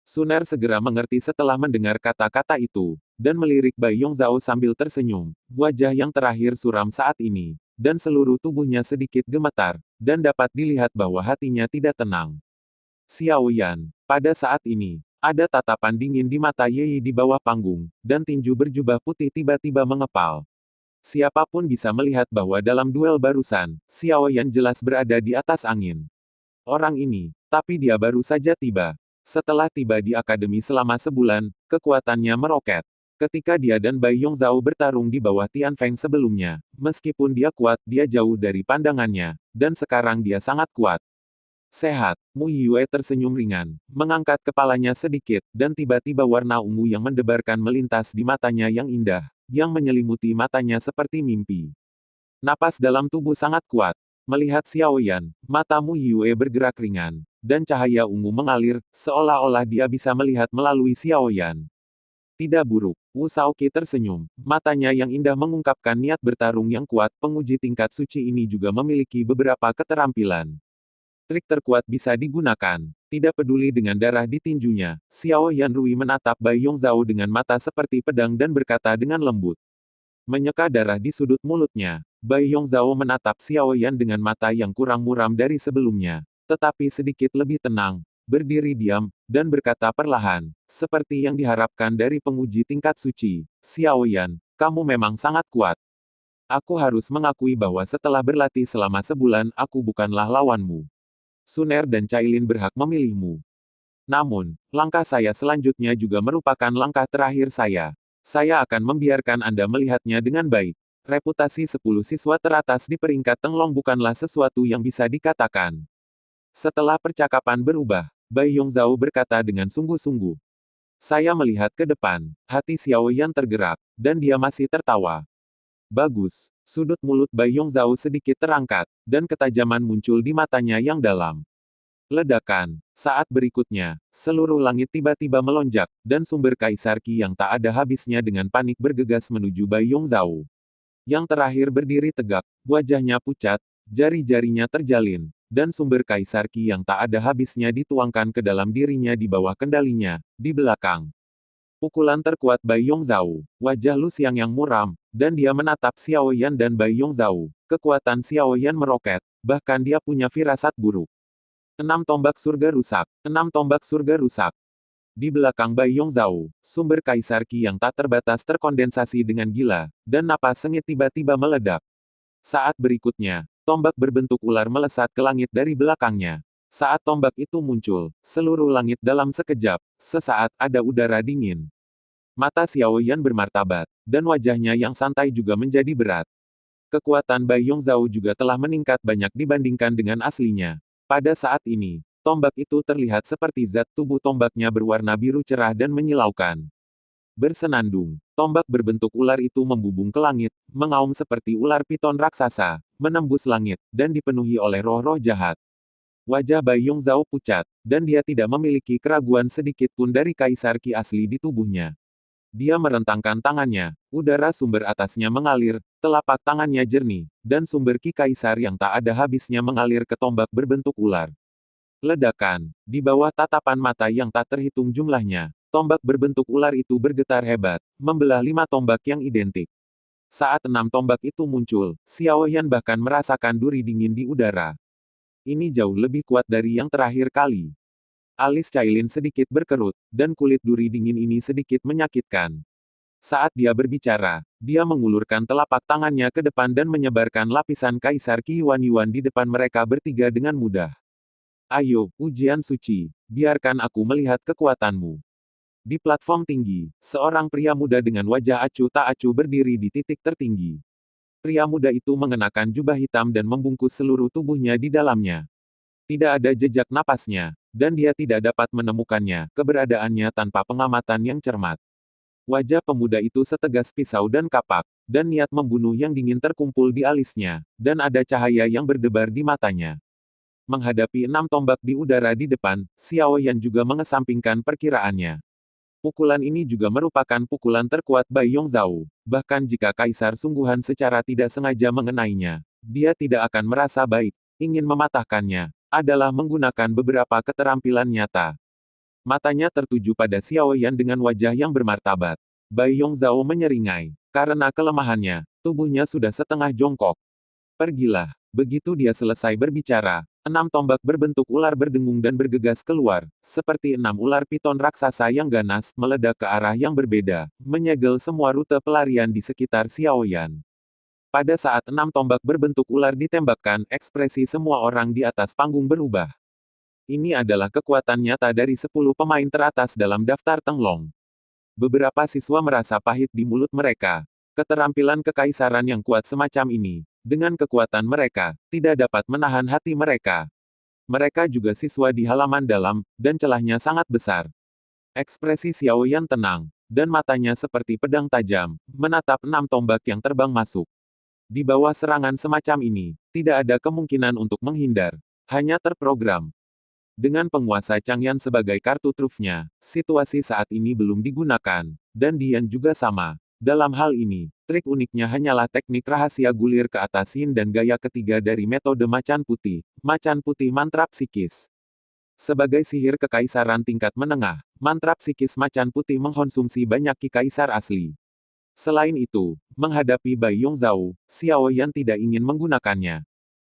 Speaker 1: Suner segera mengerti setelah mendengar kata-kata itu, dan melirik Bai Yongzhao sambil tersenyum. Wajah yang terakhir suram saat ini, dan seluruh tubuhnya sedikit gemetar, dan dapat dilihat bahwa hatinya tidak tenang. Xiao Yan, pada saat ini, ada tatapan dingin di mata Ye Yi di bawah panggung, dan tinju berjubah putih tiba-tiba mengepal. Siapapun bisa melihat bahwa dalam duel barusan, Xiao Yan jelas berada di atas angin. Orang ini, tapi dia baru saja tiba. Setelah tiba di akademi selama sebulan, kekuatannya meroket. Ketika dia dan Bai Yongzhao bertarung di bawah Tian Feng sebelumnya, meskipun dia kuat, dia jauh dari pandangannya, dan sekarang dia sangat kuat. Sehat, Mu Yue tersenyum ringan, mengangkat kepalanya sedikit, dan tiba-tiba warna ungu yang mendebarkan melintas di matanya yang indah, yang menyelimuti matanya seperti mimpi. Napas dalam tubuh sangat kuat. Melihat Xiao Yan, mata Mu Yue bergerak ringan, dan cahaya ungu mengalir, seolah-olah dia bisa melihat melalui Xiao Yan. Tidak buruk, Wu Shaoqi tersenyum, matanya yang indah mengungkapkan niat bertarung yang kuat. Penguji tingkat suci ini juga memiliki beberapa keterampilan. Trik terkuat bisa digunakan. Tidak peduli dengan darah di tinjunya, Xiao Yan Rui menatap Bai Yongzhao dengan mata seperti pedang dan berkata dengan lembut. Menyeka darah di sudut mulutnya, Bai Yongzhao menatap Xiao Yan dengan mata yang kurang muram dari sebelumnya, tetapi sedikit lebih tenang, berdiri diam, dan berkata perlahan, seperti yang diharapkan dari penguji tingkat suci. Xiao Yan, kamu memang sangat kuat. Aku harus mengakui bahwa setelah berlatih selama sebulan, aku bukanlah lawanmu. Suner dan Cailin berhak memilihmu. Namun, langkah saya selanjutnya juga merupakan langkah terakhir saya. Saya akan membiarkan Anda melihatnya dengan baik. Reputasi 10 siswa teratas di peringkat Tenglong bukanlah sesuatu yang bisa dikatakan. Setelah percakapan berubah, Bai Yongzhao berkata dengan sungguh-sungguh. Saya melihat ke depan, hati Xiao Yan tergerak, dan dia masih tertawa. Bagus. Sudut mulut Bai Yongzhao sedikit terangkat, dan ketajaman muncul di matanya yang dalam. Ledakan. Saat berikutnya, seluruh langit tiba-tiba melonjak, dan sumber kaisar Qi yang tak ada habisnya dengan panik bergegas menuju Bai Yongzhao. Yang terakhir berdiri tegak, wajahnya pucat, jari-jarinya terjalin, dan sumber kaisar Qi yang tak ada habisnya dituangkan ke dalam dirinya di bawah kendalinya, di belakang. Pukulan terkuat Bai Yongzhao, wajah Lu Xiang yang muram, dan dia menatap Xiao Yan dan Bai Yongzhao. Kekuatan Xiao Yan meroket, bahkan dia punya firasat buruk. 6 tombak surga rusak. 6 tombak surga rusak. Di belakang Bai Yongzhao, sumber kaisar Qi yang tak terbatas terkondensasi dengan gila, dan napas sengit tiba-tiba meledak. Saat berikutnya, tombak berbentuk ular melesat ke langit dari belakangnya. Saat tombak itu muncul, seluruh langit dalam sekejap, sesaat ada udara dingin. Mata Xiao Yan bermartabat, dan wajahnya yang santai juga menjadi berat. Kekuatan Bai Yongzhao juga telah meningkat banyak dibandingkan dengan aslinya. Pada saat ini, tombak itu terlihat seperti zat tubuh tombaknya berwarna biru cerah dan menyilaukan. Bersenandung, tombak berbentuk ular itu membubung ke langit, mengaum seperti ular piton raksasa, menembus langit, dan dipenuhi oleh roh-roh jahat. Wajah Bai Yongzhao pucat, dan dia tidak memiliki keraguan sedikit pun dari kaisar Qi asli di tubuhnya. Dia merentangkan tangannya, udara sumber atasnya mengalir, telapak tangannya jernih, dan sumber Qi kaisar yang tak ada habisnya mengalir ke tombak berbentuk ular. Ledakan, di bawah tatapan mata yang tak terhitung jumlahnya, tombak berbentuk ular itu bergetar hebat, membelah 5 tombak yang identik. Saat 6 tombak itu muncul, Xiao Yan bahkan merasakan duri dingin di udara. Ini jauh lebih kuat dari yang terakhir kali. Alis Cailin sedikit berkerut, dan kulit duri dingin ini sedikit menyakitkan. Saat dia berbicara, dia mengulurkan telapak tangannya ke depan dan menyebarkan lapisan Kaisar Qi Yuan di depan mereka bertiga dengan mudah. Ayo, ujian suci, biarkan aku melihat kekuatanmu. Di platform tinggi, seorang pria muda dengan wajah acuh tak acuh berdiri di titik tertinggi. Pria muda itu mengenakan jubah hitam dan membungkus seluruh tubuhnya di dalamnya. Tidak ada jejak napasnya, dan dia tidak dapat menemukannya, keberadaannya tanpa pengamatan yang cermat. Wajah pemuda itu setegas pisau dan kapak, dan niat membunuh yang dingin terkumpul di alisnya, dan ada cahaya yang berdebar di matanya. Menghadapi 6 tombak di udara di depan, Xiao Yan juga mengesampingkan perkiraannya. Pukulan ini juga merupakan pukulan terkuat Bai Yongzhao. Bahkan jika kaisar sungguhan secara tidak sengaja mengenainya, dia tidak akan merasa baik. Ingin mematahkannya, adalah menggunakan beberapa keterampilan nyata. Matanya tertuju pada Xiao Yan dengan wajah yang bermartabat. Bai Yongzhao menyeringai. Karena kelemahannya, tubuhnya sudah setengah jongkok. Pergilah. Begitu dia selesai berbicara, 6 tombak berbentuk ular berdengung dan bergegas keluar, seperti 6 ular piton raksasa yang ganas, meledak ke arah yang berbeda, menyegel semua rute pelarian di sekitar Xiao Yan. Pada saat 6 tombak berbentuk ular ditembakkan, ekspresi semua orang di atas panggung berubah. Ini adalah kekuatan nyata dari 10 pemain teratas dalam daftar Tenglong. Beberapa siswa merasa pahit di mulut mereka. Keterampilan kekaisaran yang kuat semacam ini, dengan kekuatan mereka, tidak dapat menahan hati mereka. Mereka juga siswa di halaman dalam, dan celahnya sangat besar. Ekspresi Xiao Yan tenang, dan matanya seperti pedang tajam, menatap 6 tombak yang terbang masuk. Di bawah serangan semacam ini, tidak ada kemungkinan untuk menghindar. Hanya terprogram. Dengan penguasa Changyan sebagai kartu trufnya, situasi saat ini belum digunakan, dan Dian juga sama. Dalam hal ini, trik uniknya hanyalah teknik rahasia gulir ke atas yin dan gaya ketiga dari metode macan putih mantra psikis. Sebagai sihir kekaisaran tingkat menengah, mantra psikis macan putih mengkonsumsi banyak ki kaisar asli. Selain itu, menghadapi Bai Yongzhao, Xiao Yan tidak ingin menggunakannya.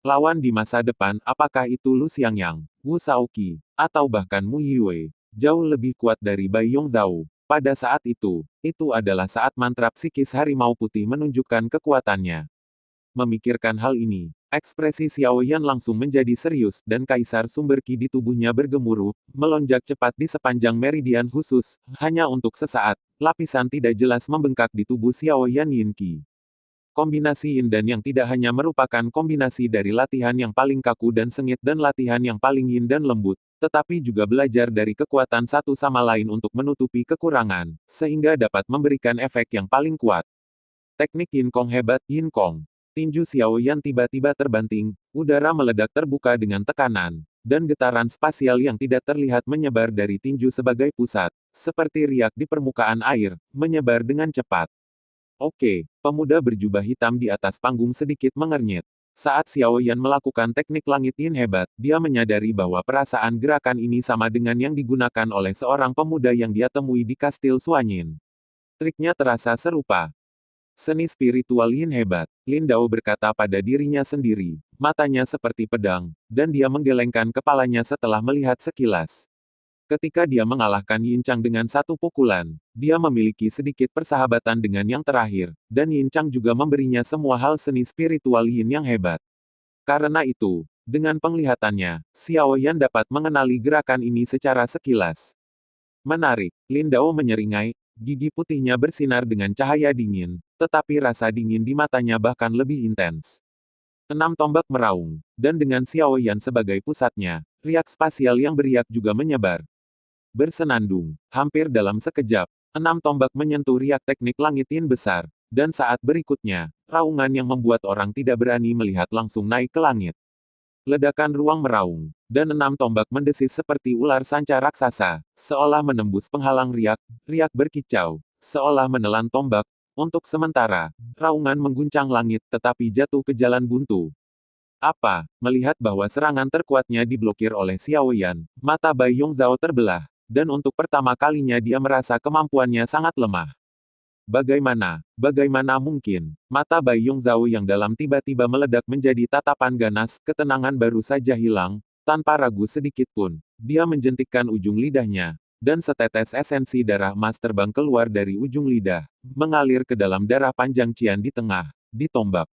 Speaker 1: Lawan di masa depan, apakah itu Lu Xiangyang, Wu Shaoqi, atau bahkan Mu Yue, jauh lebih kuat dari Bai Yongzhao. Pada saat itu adalah saat mantra psikis harimau putih menunjukkan kekuatannya. Memikirkan hal ini, ekspresi Xiao Yan langsung menjadi serius, dan kaisar sumber ki di tubuhnya bergemuruh, melonjak cepat di sepanjang meridian khusus, hanya untuk sesaat, lapisan tidak jelas membengkak di tubuh Xiao Yan Yin Qi. Kombinasi yin dan yang tidak hanya merupakan kombinasi dari latihan yang paling kaku dan sengit dan latihan yang paling yin dan lembut, tetapi juga belajar dari kekuatan satu sama lain untuk menutupi kekurangan, sehingga dapat memberikan efek yang paling kuat. Teknik Yin Kong hebat, Yin Kong. Tinju Xiao Yan tiba-tiba terbanting, udara meledak terbuka dengan tekanan, dan getaran spasial yang tidak terlihat menyebar dari tinju sebagai pusat, seperti riak di permukaan air, menyebar dengan cepat. Oke, pemuda berjubah hitam di atas panggung sedikit mengernyit. Saat Xiao Yan melakukan teknik langit yin hebat, dia menyadari bahwa perasaan gerakan ini sama dengan yang digunakan oleh seorang pemuda yang dia temui di Kastil Suanyin. Triknya terasa serupa. Seni spiritual yin hebat, Lin Dao berkata pada dirinya sendiri, matanya seperti pedang, dan dia menggelengkan kepalanya setelah melihat sekilas. Ketika dia mengalahkan Yin Chang dengan satu pukulan, dia memiliki sedikit persahabatan dengan yang terakhir, dan Yin Chang juga memberinya semua hal seni spiritual Yin yang hebat. Karena itu, dengan penglihatannya, Xiao Yan dapat mengenali gerakan ini secara sekilas. Menarik, Lin Dao menyeringai, gigi putihnya bersinar dengan cahaya dingin, tetapi rasa dingin di matanya bahkan lebih intens. 6 tombak meraung, dan dengan Xiao Yan sebagai pusatnya, riak spasial yang beriak juga menyebar. Bersenandung, hampir dalam sekejap, 6 tombak menyentuh riak teknik langit yin besar, dan saat berikutnya, raungan yang membuat orang tidak berani melihat langsung naik ke langit. Ledakan ruang meraung, dan 6 tombak mendesis seperti ular sanca raksasa, seolah menembus penghalang riak, riak berkicau, seolah menelan tombak. Untuk sementara, raungan mengguncang langit tetapi jatuh ke jalan buntu. Apa? Melihat bahwa serangan terkuatnya diblokir oleh Xiao Yan, mata Bai Yongzhao terbelah, dan untuk pertama kalinya dia merasa kemampuannya sangat lemah. Bagaimana mungkin? Mata Bai Yongzhao yang dalam tiba-tiba meledak menjadi tatapan ganas, ketenangan baru saja hilang, tanpa ragu sedikit pun. Dia menjentikkan ujung lidahnya, dan setetes esensi darah emas terbang keluar dari ujung lidah, mengalir ke dalam darah panjang Qian di tengah, di tombak.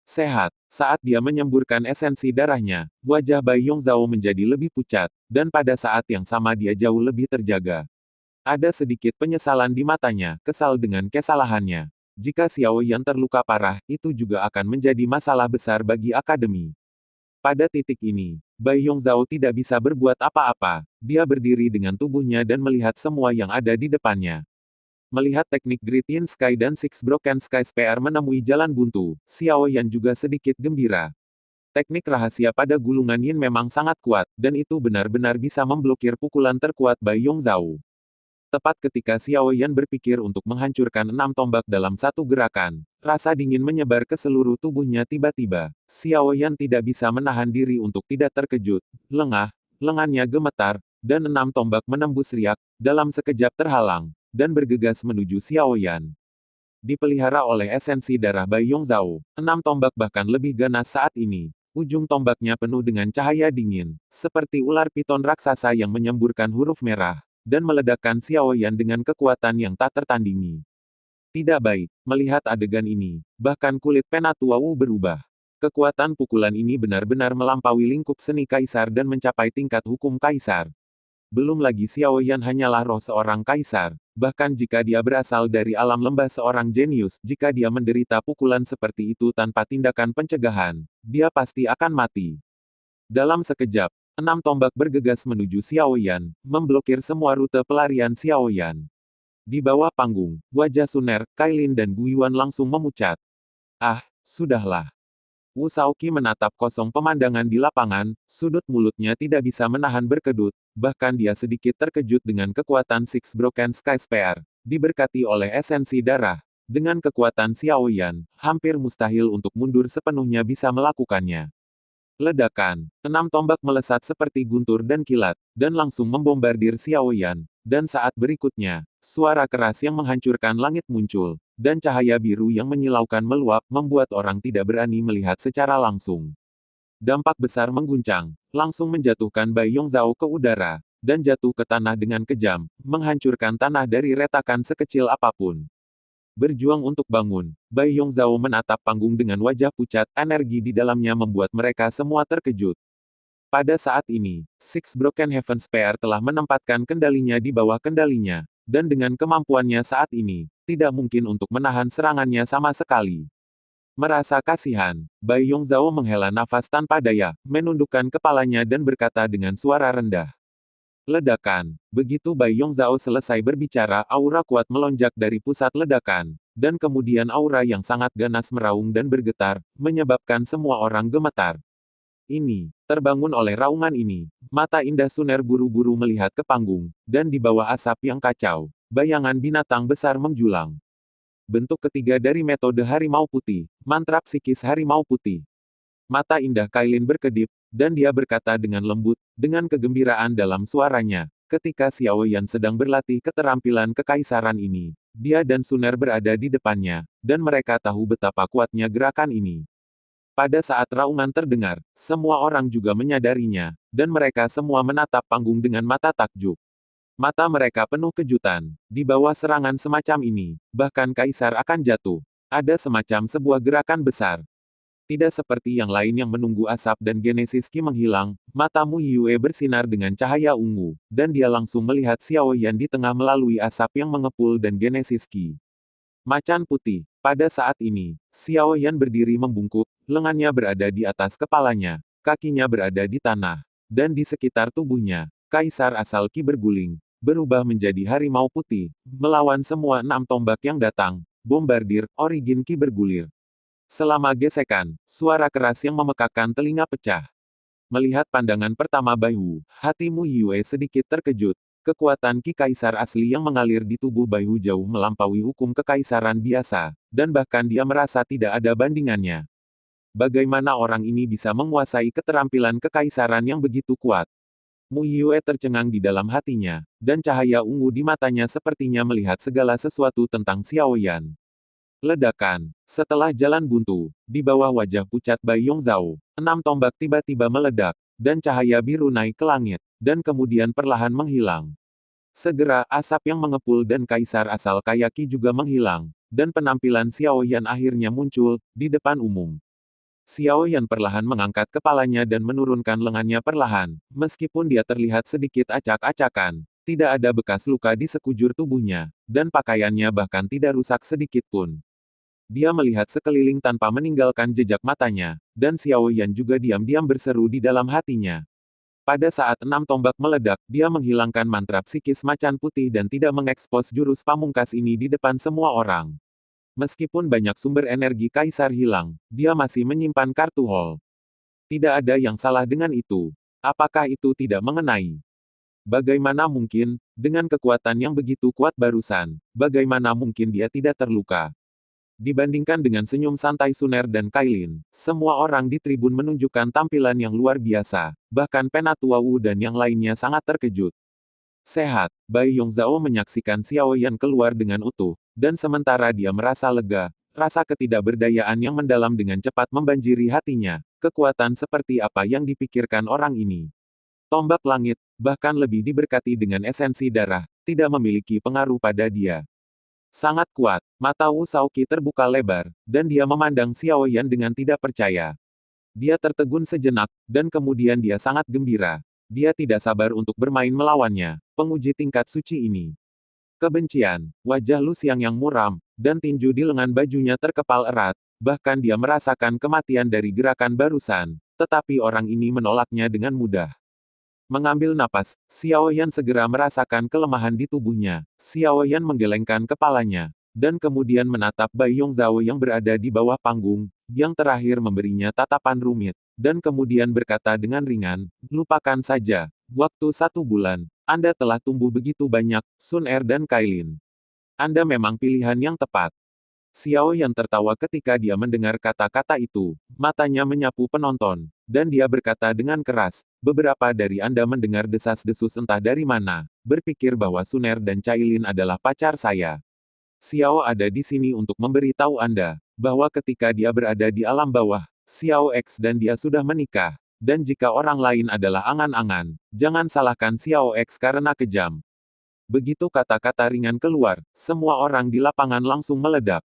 Speaker 1: Sehat. Saat dia menyemburkan esensi darahnya, wajah Bai Yongzhao menjadi lebih pucat, dan pada saat yang sama dia jauh lebih terjaga. Ada sedikit penyesalan di matanya, kesal dengan kesalahannya. Jika Xiao Yan terluka parah, itu juga akan menjadi masalah besar bagi akademi. Pada titik ini, Bai Yongzhao tidak bisa berbuat apa-apa. Dia berdiri dengan tubuhnya dan melihat semua yang ada di depannya. Melihat teknik Great Yin Sky dan Six Broken Sky Spear menemui jalan buntu, Xiao Yan juga sedikit gembira. Teknik rahasia pada gulungan Yin memang sangat kuat, dan itu benar-benar bisa memblokir pukulan terkuat Bai Yongzhao. Tepat ketika Xiao Yan berpikir untuk menghancurkan 6 tombak dalam satu gerakan, rasa dingin menyebar ke seluruh tubuhnya tiba-tiba. Xiao Yan tidak bisa menahan diri untuk tidak terkejut, lengah, lengannya gemetar, dan 6 tombak menembus riak, dalam sekejap terhalang, dan bergegas menuju Xiao Yan. Dipelihara oleh esensi darah Bai Yongzhao, 6 tombak bahkan lebih ganas saat ini. Ujung tombaknya penuh dengan cahaya dingin, seperti ular piton raksasa yang menyemburkan huruf merah, dan meledakkan Xiao Yan dengan kekuatan yang tak tertandingi. Tidak baik, melihat adegan ini, bahkan kulit Penatua Wu berubah. Kekuatan pukulan ini benar-benar melampaui lingkup seni kaisar dan mencapai tingkat hukum kaisar. Belum lagi Xiao Yan hanyalah roh seorang kaisar, bahkan jika dia berasal dari alam lembah seorang jenius, jika dia menderita pukulan seperti itu tanpa tindakan pencegahan, dia pasti akan mati. Dalam sekejap, 6 tombak bergegas menuju Xiao Yan, memblokir semua rute pelarian Xiao Yan. Di bawah panggung, wajah Suner, Kailin dan Gu Yuan langsung memucat. Ah, sudahlah. Wu Shaoqi menatap kosong pemandangan di lapangan, sudut mulutnya tidak bisa menahan berkedut, bahkan dia sedikit terkejut dengan kekuatan Six Broken Sky Spear, diberkati oleh esensi darah. Dengan kekuatan Xiao Yan, hampir mustahil untuk mundur sepenuhnya bisa melakukannya. Ledakan, 6 tombak melesat seperti guntur dan kilat, dan langsung membombardir Xiao Yan, dan saat berikutnya, suara keras yang menghancurkan langit muncul, dan cahaya biru yang menyilaukan meluap, membuat orang tidak berani melihat secara langsung. Dampak besar mengguncang, langsung menjatuhkan Bai Yongzhao ke udara, dan jatuh ke tanah dengan kejam, menghancurkan tanah dari retakan sekecil apapun. Berjuang untuk bangun, Bai Yongzhao menatap panggung dengan wajah pucat, energi di dalamnya membuat mereka semua terkejut. Pada saat ini, Six Broken Heaven Spear telah menempatkan kendalinya di bawah kendalinya, dan dengan kemampuannya saat ini, tidak mungkin untuk menahan serangannya sama sekali. Merasa kasihan, Bai Yongzhao menghela nafas tanpa daya, menundukkan kepalanya dan berkata dengan suara rendah. Ledakan. Begitu Bai Yongzhao selesai berbicara, aura kuat melonjak dari pusat ledakan, dan kemudian aura yang sangat ganas meraung dan bergetar, menyebabkan semua orang gemetar. Ini, terbangun oleh raungan ini, mata indah Suner buru-buru melihat ke panggung, dan di bawah asap yang kacau, bayangan binatang besar menjulang. Bentuk ketiga dari metode harimau putih, mantra psikis harimau putih. Mata indah Kailin berkedip, dan dia berkata dengan lembut, dengan kegembiraan dalam suaranya, ketika Xiao Yan sedang berlatih keterampilan kekaisaran ini, dia dan Suner berada di depannya, dan mereka tahu betapa kuatnya gerakan ini. Pada saat raungan terdengar, semua orang juga menyadarinya, dan mereka semua menatap panggung dengan mata takjub. Mata mereka penuh kejutan. Di bawah serangan semacam ini, bahkan kaisar akan jatuh. Ada semacam sebuah gerakan besar. Tidak seperti yang lain yang menunggu asap dan Genesis Ki menghilang, mata Mu Yue bersinar dengan cahaya ungu, dan dia langsung melihat Xiao Yan di tengah melalui asap yang mengepul dan Genesis Ki. Macan putih. Pada saat ini, Xiao Yan berdiri membungkuk, lengannya berada di atas kepalanya, kakinya berada di tanah, dan di sekitar tubuhnya, kaisar asal Qi berguling, berubah menjadi harimau putih, melawan semua 6 tombak yang datang. Bombardir, origin Ki bergulir. Selama gesekan, suara keras yang memekakkan telinga pecah. Melihat pandangan pertama Baihu, hati Mu Yue sedikit terkejut. Kekuatan Ki Kaisar asli yang mengalir di tubuh Baihu jauh melampaui hukum kekaisaran biasa, dan bahkan dia merasa tidak ada bandingannya. Bagaimana orang ini bisa menguasai keterampilan kekaisaran yang begitu kuat? Mu Yue tercengang di dalam hatinya, dan cahaya ungu di matanya sepertinya melihat segala sesuatu tentang Xiao Yan. Ledakan. Setelah jalan buntu, di bawah wajah pucat Bai Yongzhao, 6 tombak tiba-tiba meledak, dan cahaya biru naik ke langit, dan kemudian perlahan menghilang. Segera, asap yang mengepul dan kaisar asal Kayaki juga menghilang, dan penampilan Xiao Yan akhirnya muncul, di depan umum. Xiao Yan perlahan mengangkat kepalanya dan menurunkan lengannya perlahan, meskipun dia terlihat sedikit acak-acakan. Tidak ada bekas luka di sekujur tubuhnya, dan pakaiannya bahkan tidak rusak sedikit pun. Dia melihat sekeliling tanpa meninggalkan jejak matanya, dan Xiao Yan juga diam-diam berseru di dalam hatinya. Pada saat 6 tombak meledak, dia menghilangkan mantra psikis macan putih dan tidak mengekspos jurus pamungkas ini di depan semua orang. Meskipun banyak sumber energi kaisar hilang, dia masih menyimpan kartu hall. Tidak ada yang salah dengan itu. Apakah itu tidak mengenai? Bagaimana mungkin, dengan kekuatan yang begitu kuat barusan, bagaimana mungkin dia tidak terluka? Dibandingkan dengan senyum santai Suner dan Kailin, semua orang di tribun menunjukkan tampilan yang luar biasa, bahkan Penatua Wu dan yang lainnya sangat terkejut. Sehat, Bai Yongzhao menyaksikan Xiao Yan keluar dengan utuh, dan sementara dia merasa lega, rasa ketidakberdayaan yang mendalam dengan cepat membanjiri hatinya. Kekuatan seperti apa yang dipikirkan orang ini? Tombak langit, bahkan lebih diberkati dengan esensi darah, tidak memiliki pengaruh pada dia. Sangat kuat, mata Wu Shaoqi terbuka lebar, dan dia memandang Xiao Yan dengan tidak percaya. Dia tertegun sejenak, dan kemudian dia sangat gembira. Dia tidak sabar untuk bermain melawannya, penguji tingkat suci ini. Kebencian, wajah Lu Xiang yang muram, dan tinju di lengan bajunya terkepal erat, bahkan dia merasakan kematian dari gerakan barusan, tetapi orang ini menolaknya dengan mudah. Mengambil napas, Xiao Yan segera merasakan kelemahan di tubuhnya. Xiao Yan menggelengkan kepalanya, dan kemudian menatap Bai Yongzhao yang berada di bawah panggung, yang terakhir memberinya tatapan rumit, dan kemudian berkata dengan ringan, lupakan saja, waktu 1 bulan, Anda telah tumbuh begitu banyak, Sun Er dan Kailin. Anda memang pilihan yang tepat. Xiao Yan tertawa ketika dia mendengar kata-kata itu, matanya menyapu penonton, dan dia berkata dengan keras, beberapa dari Anda mendengar desas-desus entah dari mana, berpikir bahwa Suner dan Cailin adalah pacar saya. Xiao ada di sini untuk memberi tahu Anda, bahwa ketika dia berada di alam bawah, Xiao X dan dia sudah menikah, dan jika orang lain adalah angan-angan, jangan salahkan Xiao X karena kejam. Begitu kata-kata ringan keluar, semua orang di lapangan langsung meledak.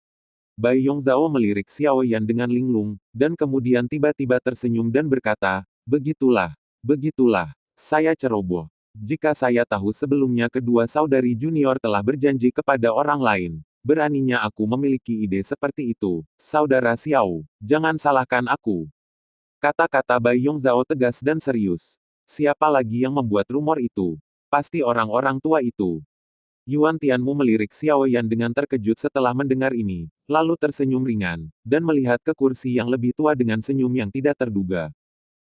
Speaker 1: Bai Yongzhao melirik Xiao Yan dengan linglung, dan kemudian tiba-tiba tersenyum dan berkata, begitulah, saya ceroboh. Jika saya tahu sebelumnya kedua saudari junior telah berjanji kepada orang lain, beraninya aku memiliki ide seperti itu, saudara Xiao, jangan salahkan aku. Kata-kata Bai Yongzhao tegas dan serius. Siapa lagi yang membuat rumor itu? Pasti orang-orang tua itu. Yuan Tianmu melirik Xiao Yan dengan terkejut setelah mendengar ini, lalu tersenyum ringan, dan melihat ke kursi yang lebih tua dengan senyum yang tidak terduga.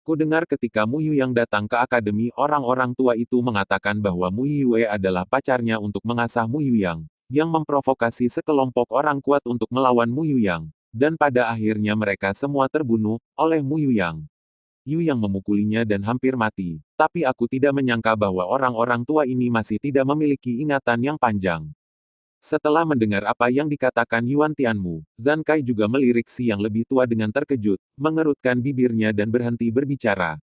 Speaker 1: Kudengar ketika Mu Yu yang datang ke akademi orang-orang tua itu mengatakan bahwa Mu Yue adalah pacarnya untuk mengasah Mu Yu yang memprovokasi sekelompok orang kuat untuk melawan Mu Yu dan pada akhirnya mereka semua terbunuh oleh Mu Yu Yang memukulinya dan hampir mati, tapi aku tidak menyangka bahwa orang-orang tua ini masih tidak memiliki ingatan yang panjang. Setelah mendengar apa yang dikatakan Yuan Tianmu, Zhan Kai juga melirik si yang lebih tua dengan terkejut, mengerutkan bibirnya dan berhenti berbicara.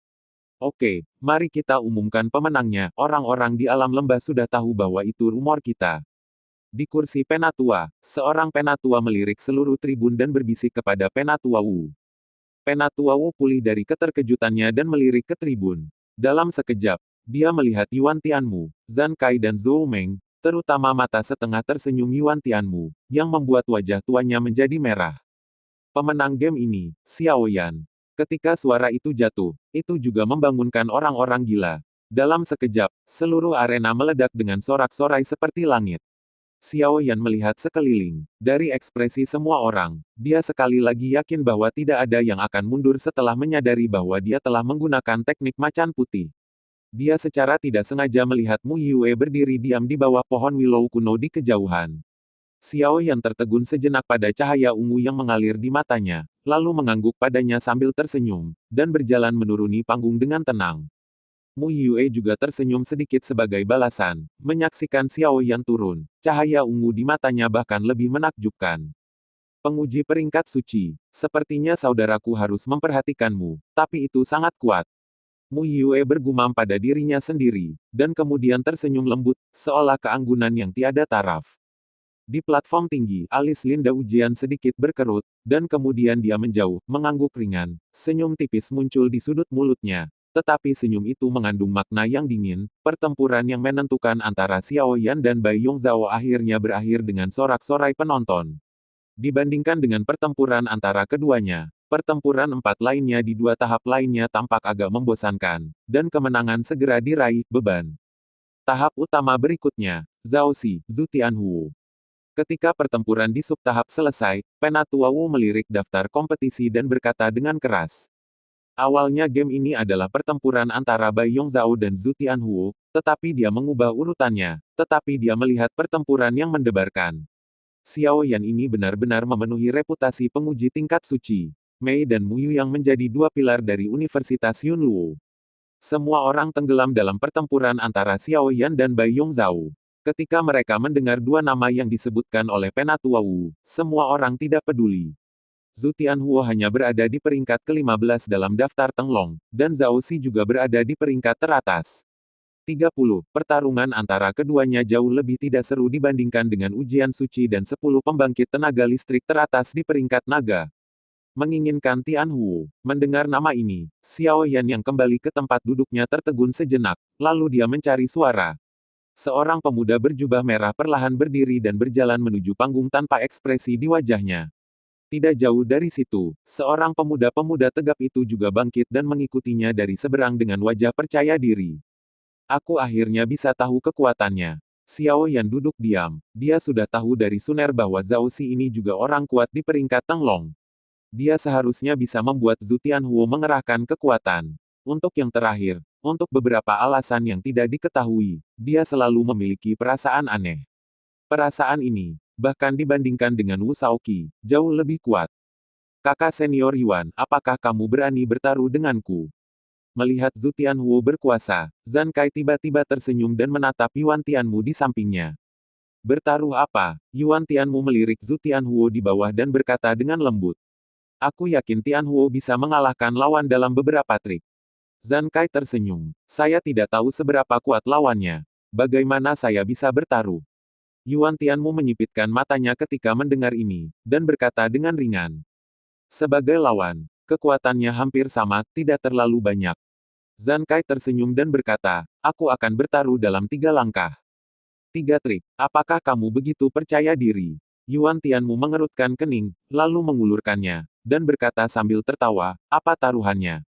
Speaker 1: Oke, mari kita umumkan pemenangnya, orang-orang di alam lembah sudah tahu bahwa itu rumor kita. Di kursi Penatua, seorang Penatua melirik seluruh tribun dan berbisik kepada Penatua Wu. Penatua Wu pulih dari keterkejutannya dan melirik ke tribun. Dalam sekejap, dia melihat Yuan Tianmu, Zhan Kai dan Zhou Meng, terutama mata setengah tersenyum Yuan Tianmu, yang membuat wajah tuanya menjadi merah. Pemenang game ini, Xiao Yan. Ketika suara itu jatuh, itu juga membangunkan orang-orang gila. Dalam sekejap, seluruh arena meledak dengan sorak-sorai seperti langit. Xiao Yan melihat sekeliling. Dari ekspresi semua orang, dia sekali lagi yakin bahwa tidak ada yang akan mundur setelah menyadari bahwa dia telah menggunakan teknik macan putih. Dia secara tidak sengaja melihat Mu Yue berdiri diam di bawah pohon willow kuno di kejauhan. Xiao Yan tertegun sejenak pada cahaya ungu yang mengalir di matanya, lalu mengangguk padanya sambil tersenyum, dan berjalan menuruni panggung dengan tenang. Mu Yue juga tersenyum sedikit sebagai balasan, menyaksikan Xiao Yan turun. Cahaya ungu di matanya bahkan lebih menakjubkan. Penguji peringkat suci, sepertinya saudaraku harus memperhatikanmu, tapi itu sangat kuat. Mu Yue bergumam pada dirinya sendiri, dan kemudian tersenyum lembut, seolah keanggunan yang tiada taraf. Di platform tinggi, alis Linda Ujian sedikit berkerut, dan kemudian dia menjauh, mengangguk ringan. Senyum tipis muncul di sudut mulutnya. Tetapi senyum itu mengandung makna yang dingin. Pertempuran yang menentukan antara Xiao Yan dan Bai Yongzhao akhirnya berakhir dengan sorak-sorai penonton. Dibandingkan dengan pertempuran antara keduanya, pertempuran 4 lainnya di 2 tahap lainnya tampak agak membosankan, dan kemenangan segera diraih. Beban. Tahap utama berikutnya, Zhao Xi, Zhu Tianhuo. Ketika pertempuran di sub-tahap selesai, Penatua Wu melirik daftar kompetisi dan berkata dengan keras. Awalnya game ini adalah pertempuran antara Bai Yongzhao dan Zhu Tianhuo, tetapi dia mengubah urutannya, tetapi dia melihat pertempuran yang mendebarkan. Xiao Yan ini benar-benar memenuhi reputasi penguji tingkat suci. Mei dan Mu Yu yang menjadi 2 pilar dari Universitas Yunluo. Semua orang tenggelam dalam pertempuran antara Xiao Yan dan Bai Yongzhao. Ketika mereka mendengar 2 nama yang disebutkan oleh Penatua Wu, semua orang tidak peduli. Zhu Tianhuo hanya berada di peringkat ke-15 dalam daftar Tenglong, dan Zhao Xi juga berada di peringkat teratas. 30. Pertarungan antara keduanya jauh lebih tidak seru dibandingkan dengan ujian suci dan 10 pembangkit tenaga listrik teratas di peringkat naga. Menginginkan Tianhuo. Mendengar nama ini, Xiao Yan yang kembali ke tempat duduknya tertegun sejenak, lalu dia mencari suara. Seorang pemuda berjubah merah perlahan berdiri dan berjalan menuju panggung tanpa ekspresi di wajahnya. Tidak jauh dari situ, seorang pemuda-pemuda tegap itu juga bangkit dan mengikutinya dari seberang dengan wajah percaya diri. Aku akhirnya bisa tahu kekuatannya. Xiao Yan duduk diam. Dia sudah tahu dari Suner bahwa Zhao Xi ini juga orang kuat di peringkat Tenglong. Dia seharusnya bisa membuat Zhu Tianhuo mengerahkan kekuatan. Untuk yang terakhir, untuk beberapa alasan yang tidak diketahui, dia selalu memiliki perasaan aneh. Perasaan ini, bahkan dibandingkan dengan Wu Shaoqi, jauh lebih kuat. Kakak senior Yuan, apakah kamu berani bertaruh denganku? Melihat Zhu Tianhuo berkuasa, Zhang Kai tiba-tiba tersenyum dan menatap Yuan Tianmu di sampingnya. Bertaruh apa? Yuan Tianmu melirik Zhu Tianhuo di bawah dan berkata dengan lembut. Aku yakin Tianhuo bisa mengalahkan lawan dalam beberapa trik. Zhang Kai tersenyum. Saya tidak tahu seberapa kuat lawannya. Bagaimana saya bisa bertaruh? Yuan Tianmu menyipitkan matanya ketika mendengar ini, dan berkata dengan ringan. Sebagai lawan, kekuatannya hampir sama, tidak terlalu banyak. Zhang Kai tersenyum dan berkata, aku akan bertaruh dalam 3 langkah. 3 trik, apakah kamu begitu percaya diri? Yuan Tianmu mengerutkan kening, lalu mengulurkannya, dan berkata sambil tertawa, apa taruhannya?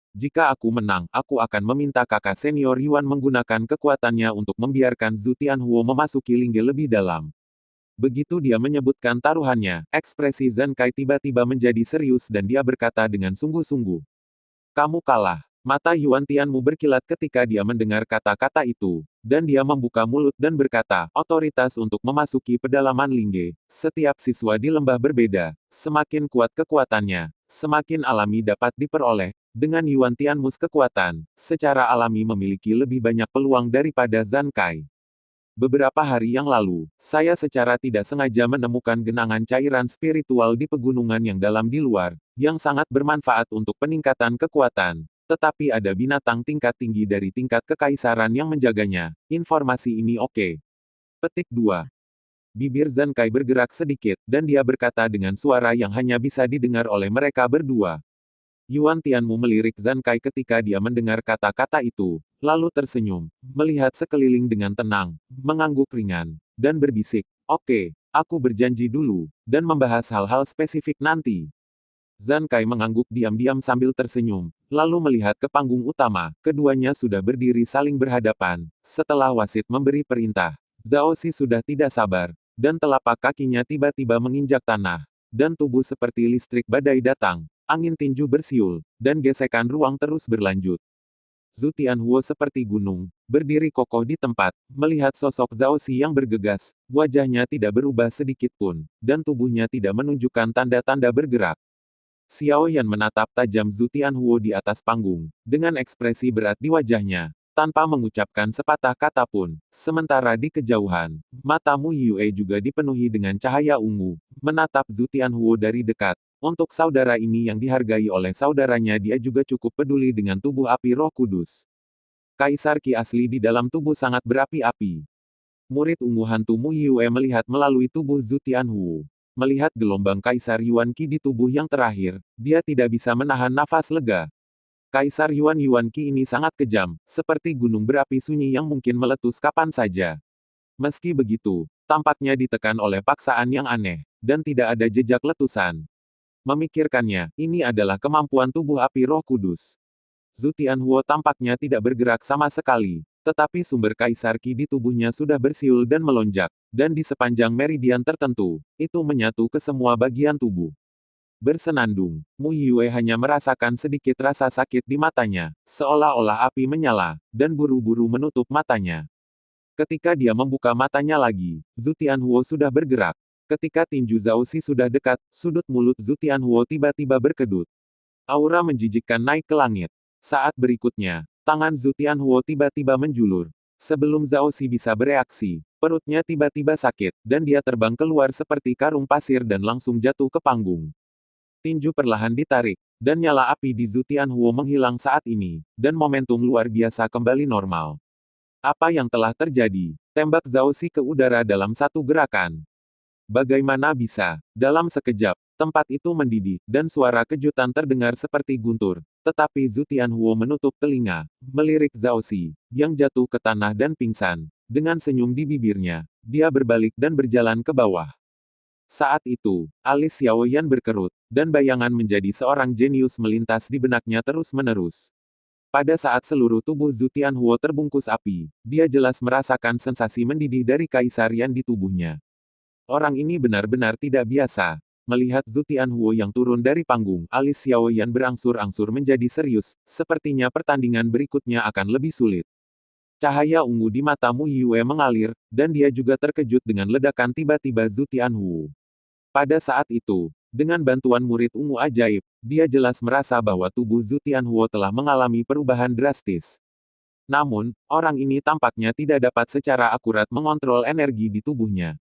Speaker 1: Jika aku menang, aku akan meminta kakak senior Yuan menggunakan kekuatannya untuk membiarkan Zhu Tianhuo memasuki lingge lebih dalam. Begitu dia menyebutkan taruhannya, ekspresi Zhang Kai tiba-tiba menjadi serius dan dia berkata dengan sungguh-sungguh. Kamu kalah. Mata Yuan Tianmu berkilat ketika dia mendengar kata-kata itu, dan dia membuka mulut dan berkata, otoritas untuk memasuki pedalaman lingge. Setiap siswa di lembah berbeda, semakin kuat kekuatannya, semakin alami dapat diperoleh. Dengan Yuan Tianmu's kekuatan, secara alami memiliki lebih banyak peluang daripada Zhang Kai. Beberapa hari yang lalu, saya secara tidak sengaja menemukan genangan cairan spiritual di pegunungan yang dalam di luar, yang sangat bermanfaat untuk peningkatan kekuatan. Tetapi ada binatang tingkat tinggi dari tingkat kekaisaran yang menjaganya. Informasi ini oke. Petik 2. Bibir Zhang Kai bergerak sedikit, dan dia berkata dengan suara yang hanya bisa didengar oleh mereka berdua. Yuan Tianmu melirik Zhang Kai ketika dia mendengar kata-kata itu, lalu tersenyum, melihat sekeliling dengan tenang, mengangguk ringan, dan berbisik, oke, aku berjanji dulu, dan membahas hal-hal spesifik nanti. Zhang Kai mengangguk diam-diam sambil tersenyum, lalu melihat ke panggung utama. Keduanya sudah berdiri saling berhadapan. Setelah wasit memberi perintah, Zhao Xi sudah tidak sabar, dan telapak kakinya tiba-tiba menginjak tanah. Dan tubuh seperti listrik badai datang, angin tinju bersiul, dan gesekan ruang terus berlanjut. Zhu Tianhuo seperti gunung, berdiri kokoh di tempat, melihat sosok Zhao Xi yang bergegas, wajahnya tidak berubah sedikit pun, dan tubuhnya tidak menunjukkan tanda-tanda bergerak. Xiao Yan menatap tajam Zhu Tianhuo di atas panggung, dengan ekspresi berat di wajahnya, tanpa mengucapkan sepatah kata pun. Sementara di kejauhan, mata Mu Yue juga dipenuhi dengan cahaya ungu, menatap Zhu Tianhuo dari dekat. Untuk saudara ini yang dihargai oleh saudaranya, dia juga cukup peduli dengan tubuh api Roh Kudus. Kaisar Qi asli di dalam tubuh sangat berapi-api. Murid ungu hantu Mu Yue melihat melalui tubuh Zhu Tianhuo. Melihat gelombang Kaisar Yuan Qi di tubuh yang terakhir, dia tidak bisa menahan nafas lega. Kaisar Yuan Qi ini sangat kejam, seperti gunung berapi sunyi yang mungkin meletus kapan saja. Meski begitu, tampaknya ditekan oleh paksaan yang aneh, dan tidak ada jejak letusan. Memikirkannya, ini adalah kemampuan tubuh api Roh Kudus. Zhu Tianhuo tampaknya tidak bergerak sama sekali, tetapi sumber Kaisar Qi di tubuhnya sudah bersiul dan melonjak. Dan di sepanjang meridian tertentu, itu menyatu ke semua bagian tubuh. Bersenandung, Mu Yue hanya merasakan sedikit rasa sakit di matanya, seolah-olah api menyala, dan buru-buru menutup matanya. Ketika dia membuka matanya lagi, Zhu Tianhuo sudah bergerak. Ketika tinju Zhao Xi sudah dekat, sudut mulut Zhu Tianhuo tiba-tiba berkedut. Aura menjijikkan naik ke langit. Saat berikutnya, tangan Zhu Tianhuo tiba-tiba menjulur. Sebelum Zhao Xi bisa bereaksi, perutnya tiba-tiba sakit, dan dia terbang keluar seperti karung pasir dan langsung jatuh ke panggung. Tinju perlahan ditarik, dan nyala api di Zhu Tianhuo menghilang saat ini, dan momentum luar biasa kembali normal. Apa yang telah terjadi? Tembak Zhao Xi ke udara dalam satu gerakan. Bagaimana bisa? Dalam sekejap, tempat itu mendidih, dan suara kejutan terdengar seperti guntur. Tetapi Zhu Tianhuo menutup telinga, melirik Zhao Xi, yang jatuh ke tanah dan pingsan. Dengan senyum di bibirnya, dia berbalik dan berjalan ke bawah. Saat itu, alis Xiao Yan berkerut, dan bayangan menjadi seorang jenius melintas di benaknya terus-menerus. Pada saat seluruh tubuh Zhu Tianhuo terbungkus api, dia jelas merasakan sensasi mendidih dari Kaisar Yan di tubuhnya. Orang ini benar-benar tidak biasa. Melihat Zhu Tianhuo yang turun dari panggung, alis Xiao Yan berangsur-angsur menjadi serius, sepertinya pertandingan berikutnya akan lebih sulit. Cahaya ungu di mata Mu Yue mengalir, dan dia juga terkejut dengan ledakan tiba-tiba Zhu Tianhuo. Pada saat itu, dengan bantuan murid ungu ajaib, dia jelas merasa bahwa tubuh Zhu Tianhuo telah mengalami perubahan drastis. Namun, orang ini tampaknya tidak dapat secara akurat mengontrol energi di tubuhnya.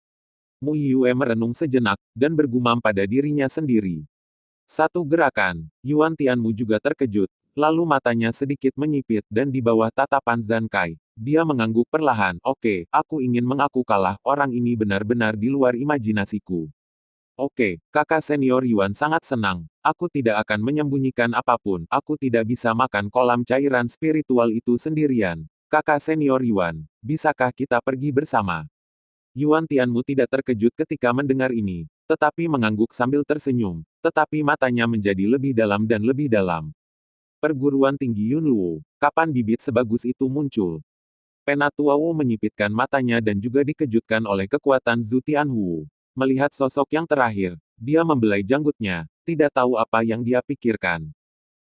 Speaker 1: Mu Yue merenung sejenak, dan bergumam pada dirinya sendiri. Satu gerakan, Yuan Tianmu juga terkejut, lalu matanya sedikit menyipit dan di bawah tatapan Zhang Kai, dia mengangguk perlahan, oke, aku ingin mengaku kalah, orang ini benar-benar di luar imajinasiku. Oke, kakak senior Yuan sangat senang, aku tidak akan menyembunyikan apapun, aku tidak bisa makan kolam cairan spiritual itu sendirian. Kakak senior Yuan, bisakah kita pergi bersama? Yuan Tianmu tidak terkejut ketika mendengar ini, tetapi mengangguk sambil tersenyum, tetapi matanya menjadi lebih dalam dan lebih dalam. Perguruan tinggi Yunluo, kapan bibit sebagus itu muncul? Penatua Wu menyipitkan matanya dan juga dikejutkan oleh kekuatan Zhu Tianhuo. Melihat sosok yang terakhir, dia membelai janggutnya, tidak tahu apa yang dia pikirkan.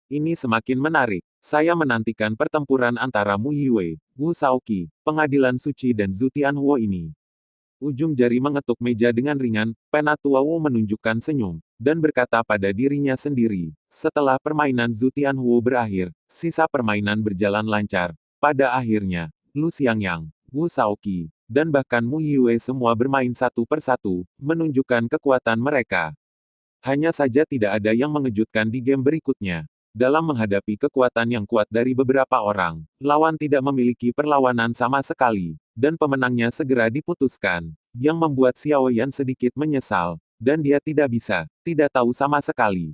Speaker 1: Ini semakin menarik. Saya menantikan pertempuran antara Mu Yue, Wu Shaoqi, Pengadilan Suci dan Zhu Tianhuo ini. Ujung jari mengetuk meja dengan ringan, Penatua Wu menunjukkan senyum, dan berkata pada dirinya sendiri, setelah permainan Zhu Tianhuo berakhir, sisa permainan berjalan lancar. Pada akhirnya, Lu Xiangyang, Wu Shaoqi, dan bahkan Mu Yue semua bermain satu persatu, menunjukkan kekuatan mereka. Hanya saja tidak ada yang mengejutkan di game berikutnya. Dalam menghadapi kekuatan yang kuat dari beberapa orang, lawan tidak memiliki perlawanan sama sekali, dan pemenangnya segera diputuskan, yang membuat Xiao Yan sedikit menyesal, dan dia tidak tahu sama sekali.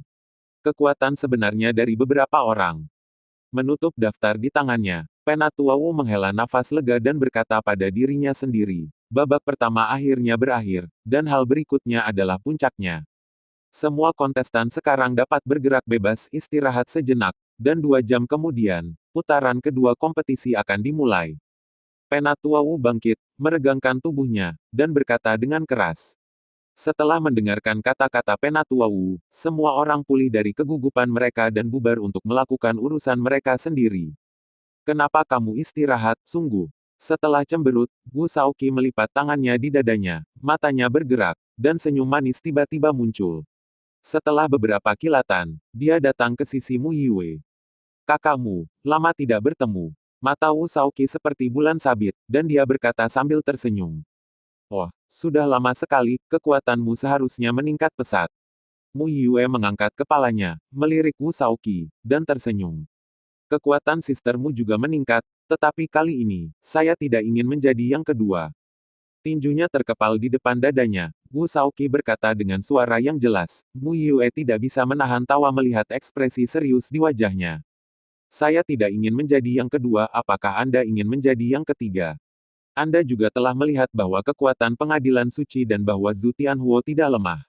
Speaker 1: Kekuatan sebenarnya dari beberapa orang. Menutup daftar di tangannya, Penatua Wu menghela nafas lega dan berkata pada dirinya sendiri, babak pertama akhirnya berakhir, dan hal berikutnya adalah puncaknya. Semua kontestan sekarang dapat bergerak bebas istirahat sejenak, dan 2 jam kemudian, putaran kedua kompetisi akan dimulai. Penatua Wu bangkit, meregangkan tubuhnya, dan berkata dengan keras. Setelah mendengarkan kata-kata Penatua Wu, semua orang pulih dari kegugupan mereka dan bubar untuk melakukan urusan mereka sendiri. Kenapa kamu istirahat, sungguh? Setelah cemberut, Wu Shaoqi melipat tangannya di dadanya, matanya bergerak, dan senyum manis tiba-tiba muncul. Setelah beberapa kilatan, dia datang ke sisi Mu Yue. Kakakmu, lama tidak bertemu. Mata Wu Shaoqi seperti bulan sabit, dan dia berkata sambil tersenyum. Oh, sudah lama sekali, kekuatanmu seharusnya meningkat pesat. Mu Yue mengangkat kepalanya, melirik Wu Shaoqi, dan tersenyum. Kekuatan sistermu juga meningkat, tetapi kali ini, saya tidak ingin menjadi yang kedua. Tinjunya terkepal di depan dadanya. Wu Shaoqi berkata dengan suara yang jelas. Mu Yue tidak bisa menahan tawa melihat ekspresi serius di wajahnya. Saya tidak ingin menjadi yang kedua, apakah Anda ingin menjadi yang ketiga? Anda juga telah melihat bahwa kekuatan pengadilan suci dan bahwa Zhu Tianhuo tidak lemah.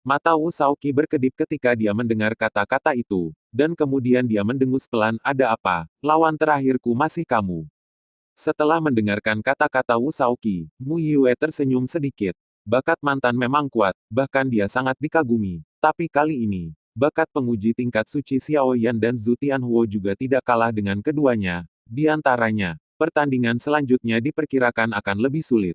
Speaker 1: Mata Wu Shaoqi berkedip ketika dia mendengar kata-kata itu, dan kemudian dia mendengus pelan, ada apa, lawan terakhirku masih kamu. Setelah mendengarkan kata-kata Wu Shaoqi, Mu Yue tersenyum sedikit. Bakat mantan memang kuat, bahkan dia sangat dikagumi. Tapi kali ini, bakat penguji tingkat suci Xiao Yan dan Zhu Tianhuo juga tidak kalah dengan keduanya. Di antaranya, pertandingan selanjutnya diperkirakan akan lebih sulit.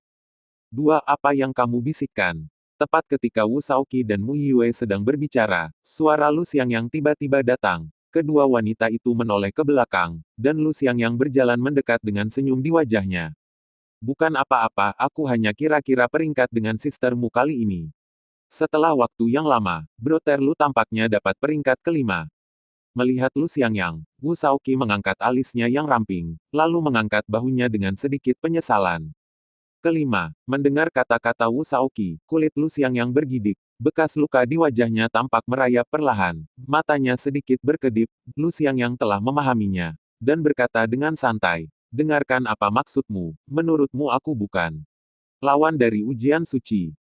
Speaker 1: Dua, apa yang kamu bisikkan? Tepat ketika Wu Shaoqi dan Mu Yue sedang berbicara, suara Lu Xiangyang tiba-tiba datang. Kedua wanita itu menoleh ke belakang, dan Lu Xiangyang berjalan mendekat dengan senyum di wajahnya. Bukan apa-apa, aku hanya kira-kira peringkat dengan sistermu kali ini. Setelah waktu yang lama, Brother Lu tampaknya dapat peringkat kelima. Melihat Lu Xiangyang, Wu Shaoqi mengangkat alisnya yang ramping, lalu mengangkat bahunya dengan sedikit penyesalan. Kelima, mendengar kata-kata Wu Shaoqi, kulit Lu Xiangyang bergidik. Bekas luka di wajahnya tampak merayap perlahan. Matanya sedikit berkedip, Lu Xiangyang telah memahaminya. Dan berkata dengan santai, dengarkan apa maksudmu, menurutmu aku bukan lawan dari ujian suci.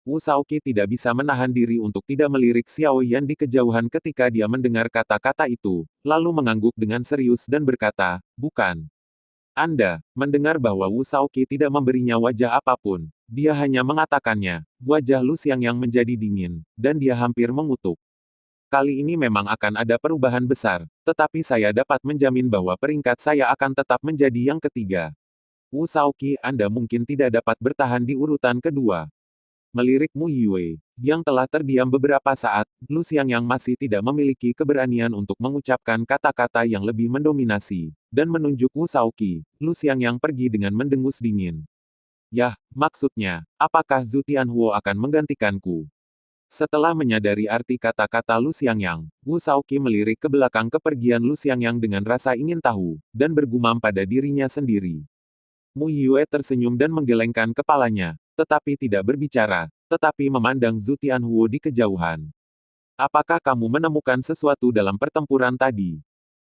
Speaker 1: Wu Shaoqi tidak bisa menahan diri untuk tidak melirik Xiao Yan di kejauhan ketika dia mendengar kata-kata itu, lalu mengangguk dengan serius dan berkata, bukan. Anda mendengar bahwa Wu Shaoqi tidak memberinya wajah apapun. Dia hanya mengatakannya. Wajah Lu Xiangyang menjadi dingin, dan dia hampir mengutuk. Kali ini memang akan ada perubahan besar, tetapi saya dapat menjamin bahwa peringkat saya akan tetap menjadi yang ketiga. Wu Shaoqi, Anda mungkin tidak dapat bertahan di urutan kedua. Melirik Mu Yue, yang telah terdiam beberapa saat, Lu Xiangyang masih tidak memiliki keberanian untuk mengucapkan kata-kata yang lebih mendominasi, dan menunjuk Wu Shaoqi. Lu Xiangyang pergi dengan mendengus dingin. Yah, maksudnya, apakah Zhu Tianhuo akan menggantikanku? Setelah menyadari arti kata-kata Lu Xiangyang, Wu Shaoqi melirik ke belakang kepergian Lu Xiangyang dengan rasa ingin tahu, dan bergumam pada dirinya sendiri. Mu Yue tersenyum dan menggelengkan kepalanya, tetapi tidak berbicara, tetapi memandang Zhu Tianhuo di kejauhan. Apakah kamu menemukan sesuatu dalam pertempuran tadi?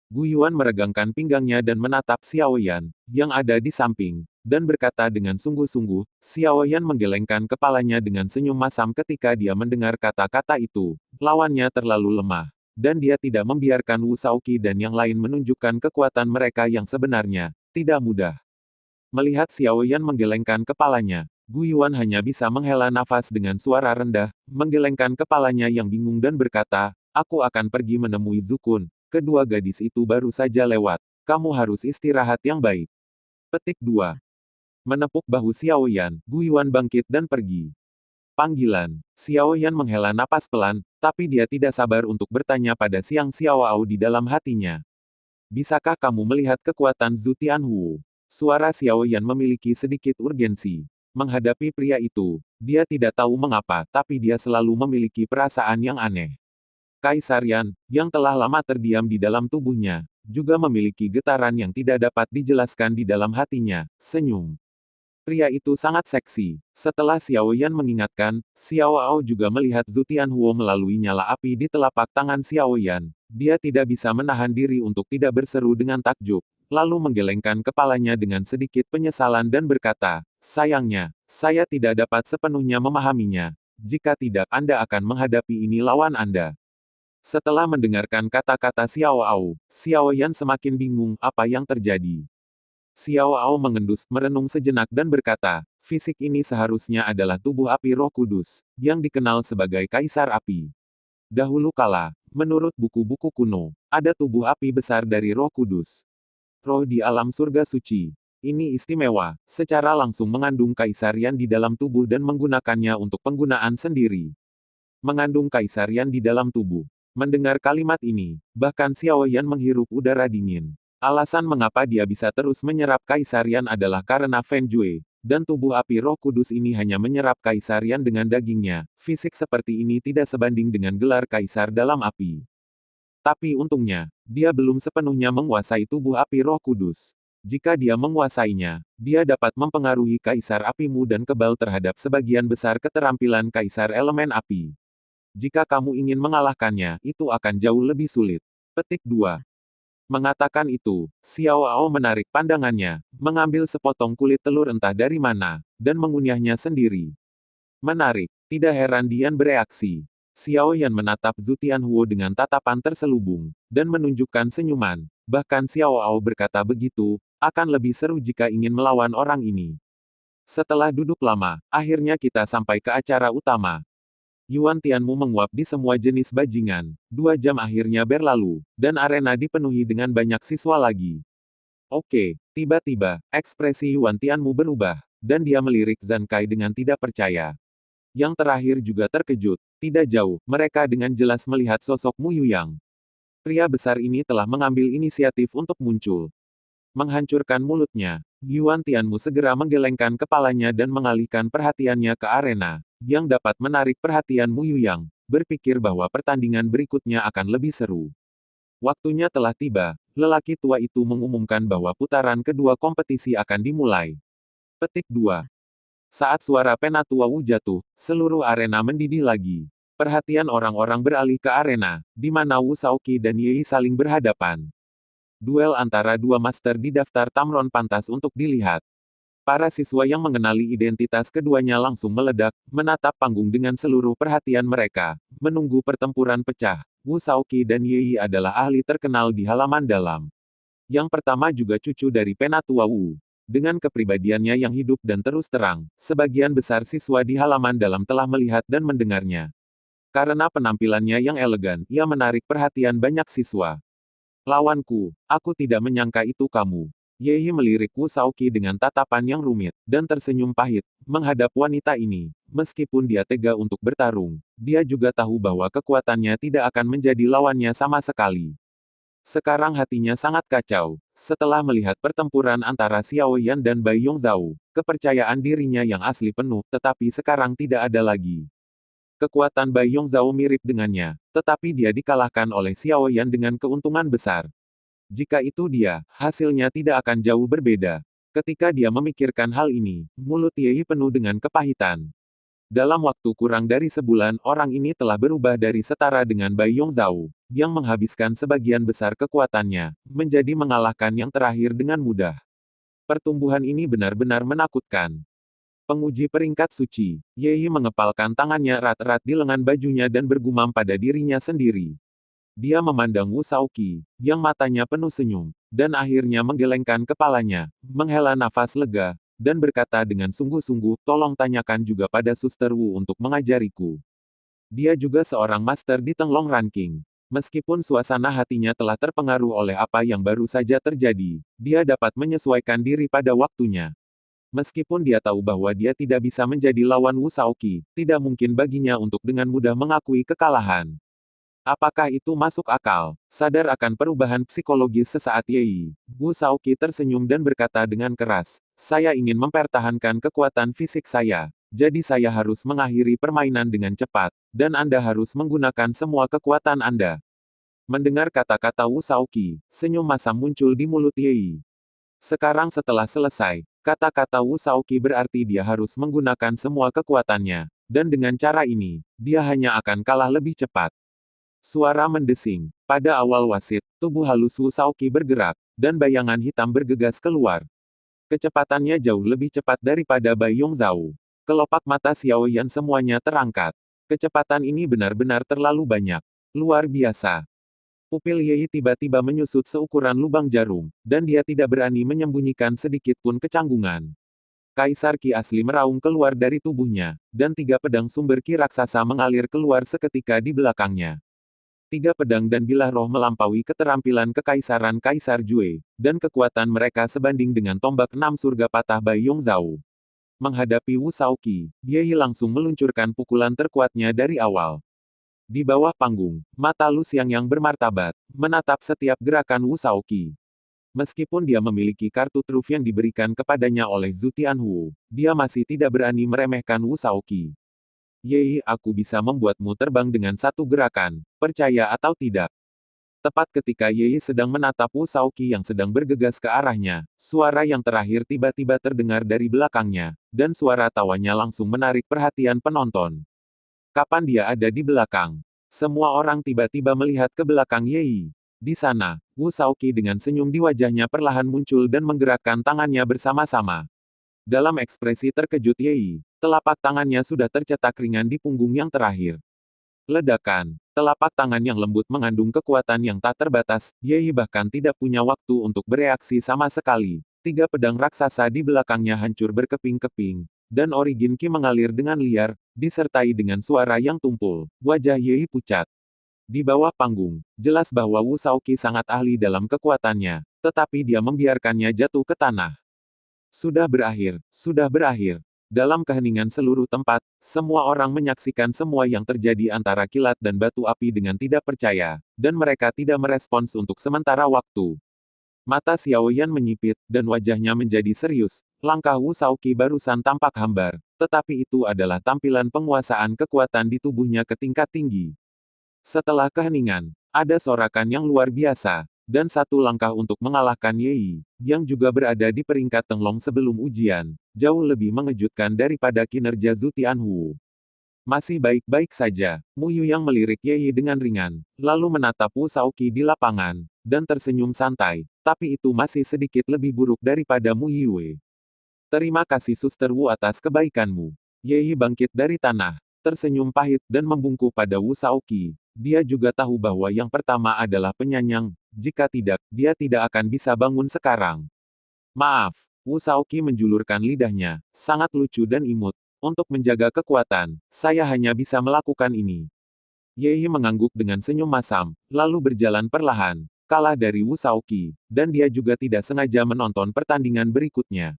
Speaker 1: Gu Yuan meregangkan pinggangnya dan menatap Xiao Yan, yang ada di samping, dan berkata dengan sungguh-sungguh. Xiao Yan menggelengkan kepalanya dengan senyum masam ketika dia mendengar kata-kata itu. Lawannya terlalu lemah, dan dia tidak membiarkan Wu Shaoqi dan yang lain menunjukkan kekuatan mereka yang sebenarnya. Tidak mudah. Melihat Xiao Yan menggelengkan kepalanya, Gu Yuan hanya bisa menghela nafas dengan suara rendah, menggelengkan kepalanya yang bingung dan berkata, aku akan pergi menemui Zukun. Kedua gadis itu baru saja lewat. Kamu harus istirahat yang baik. Petik 2. Menepuk bahu Xiao Yan, Gu Yuan bangkit dan pergi. Panggilan. Xiao Yan menghela napas pelan, tapi dia tidak sabar untuk bertanya pada Xiang Xiaoao di dalam hatinya. Bisakah kamu melihat kekuatan Zhu Tianhuo? Suara Xiao Yan memiliki sedikit urgensi. Menghadapi pria itu, dia tidak tahu mengapa, tapi dia selalu memiliki perasaan yang aneh. Kaisar Yan, yang telah lama terdiam di dalam tubuhnya, juga memiliki getaran yang tidak dapat dijelaskan di dalam hatinya. Senyum. Pria itu sangat seksi. Setelah Xiao Yan mengingatkan, Xiao Ao juga melihat Zhu Tianhuo melalui nyala api di telapak tangan Xiao Yan. Dia tidak bisa menahan diri untuk tidak berseru dengan takjub, lalu menggelengkan kepalanya dengan sedikit penyesalan dan berkata, sayangnya, saya tidak dapat sepenuhnya memahaminya. Jika tidak, Anda akan menghadapi ini lawan Anda. Setelah mendengarkan kata-kata Xiao Ao, Xiao Yan semakin bingung apa yang terjadi. Xiao Ao mengendus, merenung sejenak dan berkata, fisik ini seharusnya adalah tubuh api Roh Kudus, yang dikenal sebagai Kaisar Api. Dahulu kala, menurut buku-buku kuno, ada tubuh api besar dari Roh Kudus. Roh di alam surga suci. Ini istimewa, secara langsung mengandung kaisarian di dalam tubuh dan menggunakannya untuk penggunaan sendiri. Mengandung kaisarian di dalam tubuh. Mendengar kalimat ini, bahkan Xiao Yan menghirup udara dingin. Alasan mengapa dia bisa terus menyerap kaisarian adalah karena Feng Jue, dan tubuh api Roh Kudus ini hanya menyerap kaisarian dengan dagingnya. Fisik seperti ini tidak sebanding dengan gelar kaisar dalam api. Tapi untungnya, dia belum sepenuhnya menguasai tubuh api Roh Kudus. Jika dia menguasainya, dia dapat mempengaruhi kaisar apimu dan kebal terhadap sebagian besar keterampilan kaisar elemen api. Jika kamu ingin mengalahkannya, itu akan jauh lebih sulit. Petik 2. Mengatakan itu, Xiao Ao menarik pandangannya, mengambil sepotong kulit telur entah dari mana, dan mengunyahnya sendiri. Menarik, tidak heran Dian bereaksi. Xiao Yan menatap Zhu Tianhuo dengan tatapan terselubung, dan menunjukkan senyuman. Bahkan Xiao Ao berkata begitu, akan lebih seru jika ingin melawan orang ini. Setelah duduk lama, akhirnya kita sampai ke acara utama. Yuan Tianmu menguap di semua jenis bajingan. 2 jam akhirnya berlalu, dan arena dipenuhi dengan banyak siswa lagi. Oke, tiba-tiba, ekspresi Yuan Tianmu berubah, dan dia melirik Zhang Kai dengan tidak percaya. Yang terakhir juga terkejut. Tidak jauh, mereka dengan jelas melihat sosok Mu Yuyang. Pria besar ini telah mengambil inisiatif untuk muncul. Menghancurkan mulutnya, Yuan Tianmu segera menggelengkan kepalanya dan mengalihkan perhatiannya ke arena, yang dapat menarik perhatian Mu Yuyang, berpikir bahwa pertandingan berikutnya akan lebih seru. Waktunya telah tiba, lelaki tua itu mengumumkan bahwa putaran kedua kompetisi akan dimulai. Petik 2. Saat suara Penatua Wu jatuh, seluruh arena mendidih lagi. Perhatian orang-orang beralih ke arena, di mana Wu Shaoqi dan Ye Yi saling berhadapan. Duel antara dua master di daftar Tamron pantas untuk dilihat. Para siswa yang mengenali identitas keduanya langsung meledak, menatap panggung dengan seluruh perhatian mereka, menunggu pertempuran pecah. Wu Shaoqi dan Ye Yi adalah ahli terkenal di halaman dalam. Yang pertama juga cucu dari Penatua Wu. Dengan kepribadiannya yang hidup dan terus terang, sebagian besar siswa di halaman dalam telah melihat dan mendengarnya. Karena penampilannya yang elegan, ia menarik perhatian banyak siswa. Lawanku, aku tidak menyangka itu kamu. Ye Yi melirik Wu Shaoqi dengan tatapan yang rumit, dan tersenyum pahit, menghadap wanita ini. Meskipun dia tega untuk bertarung, dia juga tahu bahwa kekuatannya tidak akan menjadi lawannya sama sekali. Sekarang hatinya sangat kacau. Setelah melihat pertempuran antara Xiao Yan dan Bai Yongzhao, kepercayaan dirinya yang asli penuh, tetapi sekarang tidak ada lagi. Kekuatan Bai Yongzhao mirip dengannya, tetapi dia dikalahkan oleh Xiao Yan dengan keuntungan besar. Jika itu dia, hasilnya tidak akan jauh berbeda. Ketika dia memikirkan hal ini, mulut Ye Yi penuh dengan kepahitan. Dalam waktu kurang dari sebulan, orang ini telah berubah dari setara dengan Bai Yongzhao, yang menghabiskan sebagian besar kekuatannya, menjadi mengalahkan yang terakhir dengan mudah. Pertumbuhan ini benar-benar menakutkan. Penguji peringkat suci, Ye Yi mengepalkan tangannya erat-erat di lengan bajunya dan bergumam pada dirinya sendiri. Dia memandang Wu Shaoqi, yang matanya penuh senyum, dan akhirnya menggelengkan kepalanya, menghela nafas lega, dan berkata dengan sungguh-sungguh, tolong tanyakan juga pada Suster Wu untuk mengajariku. Dia juga seorang master di Tenglong Ranking. Meskipun suasana hatinya telah terpengaruh oleh apa yang baru saja terjadi, dia dapat menyesuaikan diri pada waktunya. Meskipun dia tahu bahwa dia tidak bisa menjadi lawan Wu Shaoqi, tidak mungkin baginya untuk dengan mudah mengakui kekalahan. Apakah itu masuk akal? Sadar akan perubahan psikologis sesaat Ye Yi, Wu Shaoqi tersenyum dan berkata dengan keras, saya ingin mempertahankan kekuatan fisik saya, jadi saya harus mengakhiri permainan dengan cepat, dan Anda harus menggunakan semua kekuatan Anda. Mendengar kata-kata Wu Shaoqi, senyum masam muncul di mulut Ye Yi. Sekarang setelah selesai, kata-kata Wu Shaoqi berarti dia harus menggunakan semua kekuatannya, dan dengan cara ini, dia hanya akan kalah lebih cepat. Suara mendesing. Pada awal wasit, tubuh halus Wu Shaoqi bergerak, dan bayangan hitam bergegas keluar. Kecepatannya jauh lebih cepat daripada Bai Yongzhao. Kelopak mata Xiao Yan semuanya terangkat. Kecepatan ini benar-benar terlalu banyak. Luar biasa. Pupil Yei tiba-tiba menyusut seukuran lubang jarum, dan dia tidak berani menyembunyikan sedikit pun kecanggungan. Kaisar Ki asli meraung keluar dari tubuhnya, dan 3 pedang sumber ki raksasa mengalir keluar seketika di belakangnya. 3 pedang dan bilah roh melampaui keterampilan kekaisaran Kaisar Jue, dan kekuatan mereka sebanding dengan tombak 6 surga patah Bai Yongzhou. Menghadapi Wu Shaoqi, Yei langsung meluncurkan pukulan terkuatnya dari awal. Di bawah panggung, mata Lu Xiang yang bermartabat, menatap setiap gerakan Wu Shaoqi. Meskipun dia memiliki kartu truf yang diberikan kepadanya oleh Zhu Tianhuo, dia masih tidak berani meremehkan Wu Shaoqi. Yei, aku bisa membuatmu terbang dengan satu gerakan, percaya atau tidak. Tepat ketika Yei sedang menatap Wu Shaoqi yang sedang bergegas ke arahnya, suara yang terakhir tiba-tiba terdengar dari belakangnya, dan suara tawanya langsung menarik perhatian penonton. Kapan dia ada di belakang? Semua orang tiba-tiba melihat ke belakang Yei. Di sana, Wu Shaoqi dengan senyum di wajahnya perlahan muncul dan menggerakkan tangannya bersama-sama. Dalam ekspresi terkejut Yei, telapak tangannya sudah tercetak ringan di punggung yang terakhir. Ledakan. Telapak tangan yang lembut mengandung kekuatan yang tak terbatas, Yei bahkan tidak punya waktu untuk bereaksi sama sekali. 3 pedang raksasa di belakangnya hancur berkeping-keping, dan origin ki mengalir dengan liar, disertai dengan suara yang tumpul. Wajah Yei pucat. Di bawah panggung, jelas bahwa Wu Shaoqi sangat ahli dalam kekuatannya, tetapi dia membiarkannya jatuh ke tanah. Sudah berakhir, sudah berakhir. Dalam keheningan seluruh tempat, semua orang menyaksikan semua yang terjadi antara kilat dan batu api dengan tidak percaya, dan mereka tidak merespons untuk sementara waktu. Mata Xiao Yan menyipit, dan wajahnya menjadi serius. Langkah Wu Shaoqi barusan tampak hambar, tetapi itu adalah tampilan penguasaan kekuatan di tubuhnya ke tingkat tinggi. Setelah keheningan, ada sorakan yang luar biasa, dan satu langkah untuk mengalahkan Yei, yang juga berada di peringkat Tenglong sebelum ujian, jauh lebih mengejutkan daripada kinerja Zhu Tianhuo. Masih baik-baik saja, Mu Yu yang melirik Yei dengan ringan, lalu menatap Wu Shaoqi di lapangan, dan tersenyum santai, tapi itu masih sedikit lebih buruk daripada Mu Yue. Terima kasih Suster Wu atas kebaikanmu. Yei bangkit dari tanah, tersenyum pahit dan membungkuk pada Wu Shaoqi. Dia juga tahu bahwa yang pertama adalah penyanyang, jika tidak, dia tidak akan bisa bangun sekarang. Maaf, Wu Shaoqi menjulurkan lidahnya, sangat lucu dan imut. Untuk menjaga kekuatan, saya hanya bisa melakukan ini. Yei mengangguk dengan senyum masam, lalu berjalan perlahan, kalah dari Wu Shaoqi, dan dia juga tidak sengaja menonton pertandingan berikutnya.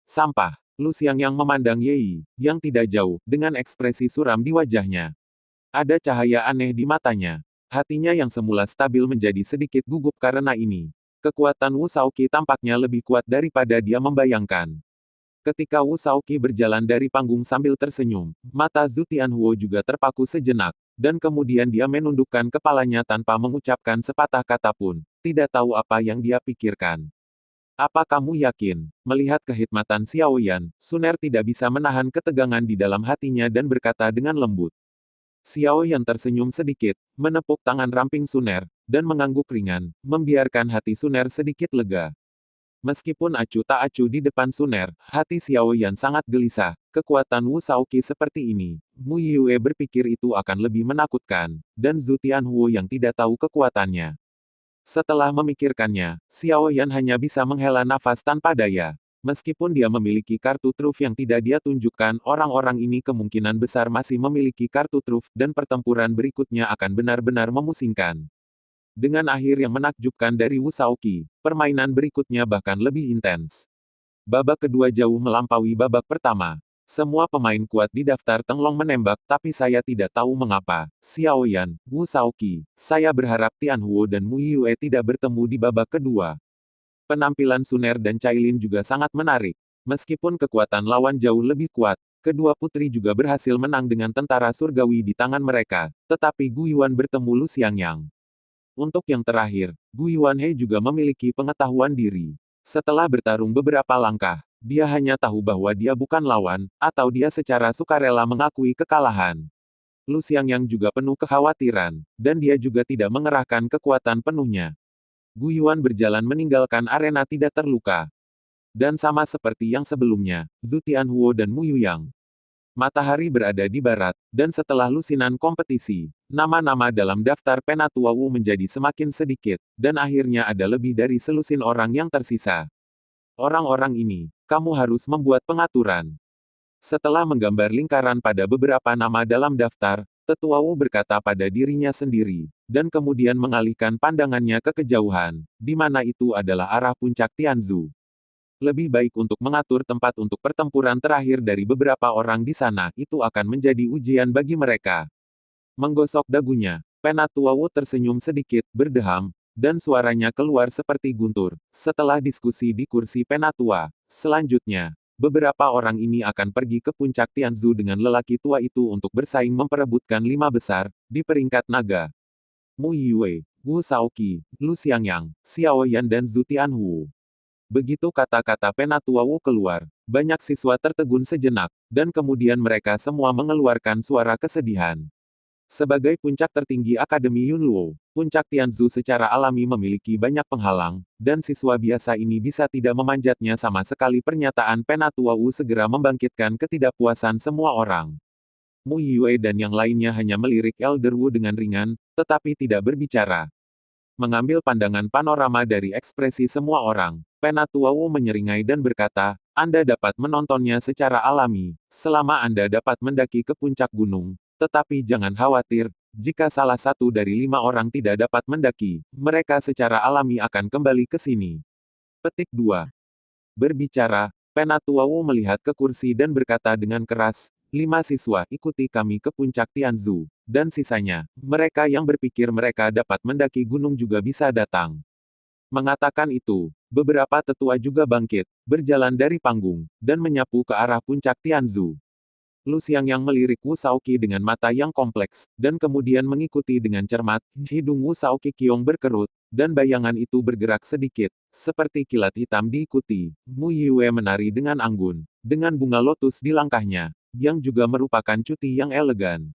Speaker 1: Sampah. Lu Xiang yang memandang Yei, yang tidak jauh, dengan ekspresi suram di wajahnya. Ada cahaya aneh di matanya. Hatinya yang semula stabil menjadi sedikit gugup karena ini. Kekuatan Wu Shaoqi tampaknya lebih kuat daripada dia membayangkan. Ketika Wu Shaoqi berjalan dari panggung sambil tersenyum, mata Zhu Tianhuo juga terpaku sejenak, dan kemudian dia menundukkan kepalanya tanpa mengucapkan sepatah kata pun, tidak tahu apa yang dia pikirkan. Apa kamu yakin? Melihat kehikmatan Xiao Yan, Suner tidak bisa menahan ketegangan di dalam hatinya dan berkata dengan lembut. Xiao Yan tersenyum sedikit, menepuk tangan ramping Suner, dan mengangguk ringan, membiarkan hati Suner sedikit lega. Meskipun acuh tak acuh di depan Suner, hati Xiao Yan sangat gelisah. Kekuatan Wu Shaoqi seperti ini, Mu Yue berpikir itu akan lebih menakutkan, dan Zhu Tianhuo yang tidak tahu kekuatannya. Setelah memikirkannya, Xiao Yan hanya bisa menghela nafas tanpa daya. Meskipun dia memiliki kartu truf yang tidak dia tunjukkan, orang-orang ini kemungkinan besar masih memiliki kartu truf, dan pertempuran berikutnya akan benar-benar memusingkan. Dengan akhir yang menakjubkan dari Wu Shaoqi, permainan berikutnya bahkan lebih intens. Babak kedua jauh melampaui babak pertama. Semua pemain kuat di daftar Tenglong menembak, tapi saya tidak tahu mengapa. Xiao Yan, Wu Shaoqi, saya berharap Tianhuo dan Mu Yue tidak bertemu di babak kedua. Penampilan Suner dan Cailin juga sangat menarik. Meskipun kekuatan lawan jauh lebih kuat, kedua putri juga berhasil menang dengan tentara surgawi di tangan mereka, tetapi Gu Yuan bertemu Lu Xiangyang. Untuk yang terakhir, Gu Yuanhe juga memiliki pengetahuan diri. Setelah bertarung beberapa langkah, dia hanya tahu bahwa dia bukan lawan, atau dia secara sukarela mengakui kekalahan. Lu Xiangyang juga penuh kekhawatiran, dan dia juga tidak mengerahkan kekuatan penuhnya. Gu Yuan berjalan meninggalkan arena tidak terluka. Dan sama seperti yang sebelumnya, Zhu Tianhuo dan Mu Yuyang. Matahari berada di barat, dan setelah lusinan kompetisi, nama-nama dalam daftar Penatua Wu menjadi semakin sedikit, dan akhirnya ada lebih dari selusin orang yang tersisa. Orang-orang ini, kamu harus membuat pengaturan. Setelah menggambar lingkaran pada beberapa nama dalam daftar, Tetua Wu berkata pada dirinya sendiri, dan kemudian mengalihkan pandangannya ke kejauhan, di mana itu adalah arah puncak Tianzu. Lebih baik untuk mengatur tempat untuk pertempuran terakhir dari beberapa orang di sana, itu akan menjadi ujian bagi mereka. Menggosok dagunya, Penatua Wu tersenyum sedikit, berdeham, dan suaranya keluar seperti guntur. Setelah diskusi di kursi Penatua, selanjutnya, beberapa orang ini akan pergi ke puncak Tianzu dengan lelaki tua itu untuk bersaing memperebutkan 5 besar, di peringkat naga. Mu Yue, Wu Shaoqi, Lu Xiangyang, Xiao Yan dan Zhu Tianhuo. Begitu kata-kata Penatua Wu keluar, banyak siswa tertegun sejenak, dan kemudian mereka semua mengeluarkan suara kesedihan. Sebagai puncak tertinggi Akademi Yunluo, puncak Tianzu secara alami memiliki banyak penghalang, dan siswa biasa ini bisa tidak memanjatnya sama sekali. Pernyataan Penatua Wu segera membangkitkan ketidakpuasan semua orang. Mu Yue dan yang lainnya hanya melirik Elder Wu dengan ringan, tetapi tidak berbicara. Mengambil pandangan panorama dari ekspresi semua orang, Penatua Wu menyeringai dan berkata, Anda dapat menontonnya secara alami, selama Anda dapat mendaki ke puncak gunung, tetapi jangan khawatir, jika salah satu dari 5 orang tidak dapat mendaki, mereka secara alami akan kembali ke sini. Petik 2. Berbicara, Penatua Wu melihat ke kursi dan berkata dengan keras, 5 siswa ikuti kami ke puncak Tianzu, dan sisanya, mereka yang berpikir mereka dapat mendaki gunung juga bisa datang. Mengatakan itu, beberapa tetua juga bangkit, berjalan dari panggung, dan menyapu ke arah puncak Tianzu. Lu Xiangyang melirik Wu Shaoqi dengan mata yang kompleks, dan kemudian mengikuti dengan cermat. Hidung Wu Shaoqi kiong berkerut, dan bayangan itu bergerak sedikit, seperti kilat hitam diikuti. Mu Yue menari dengan anggun, dengan bunga lotus di langkahnya, yang juga merupakan cuti yang elegan.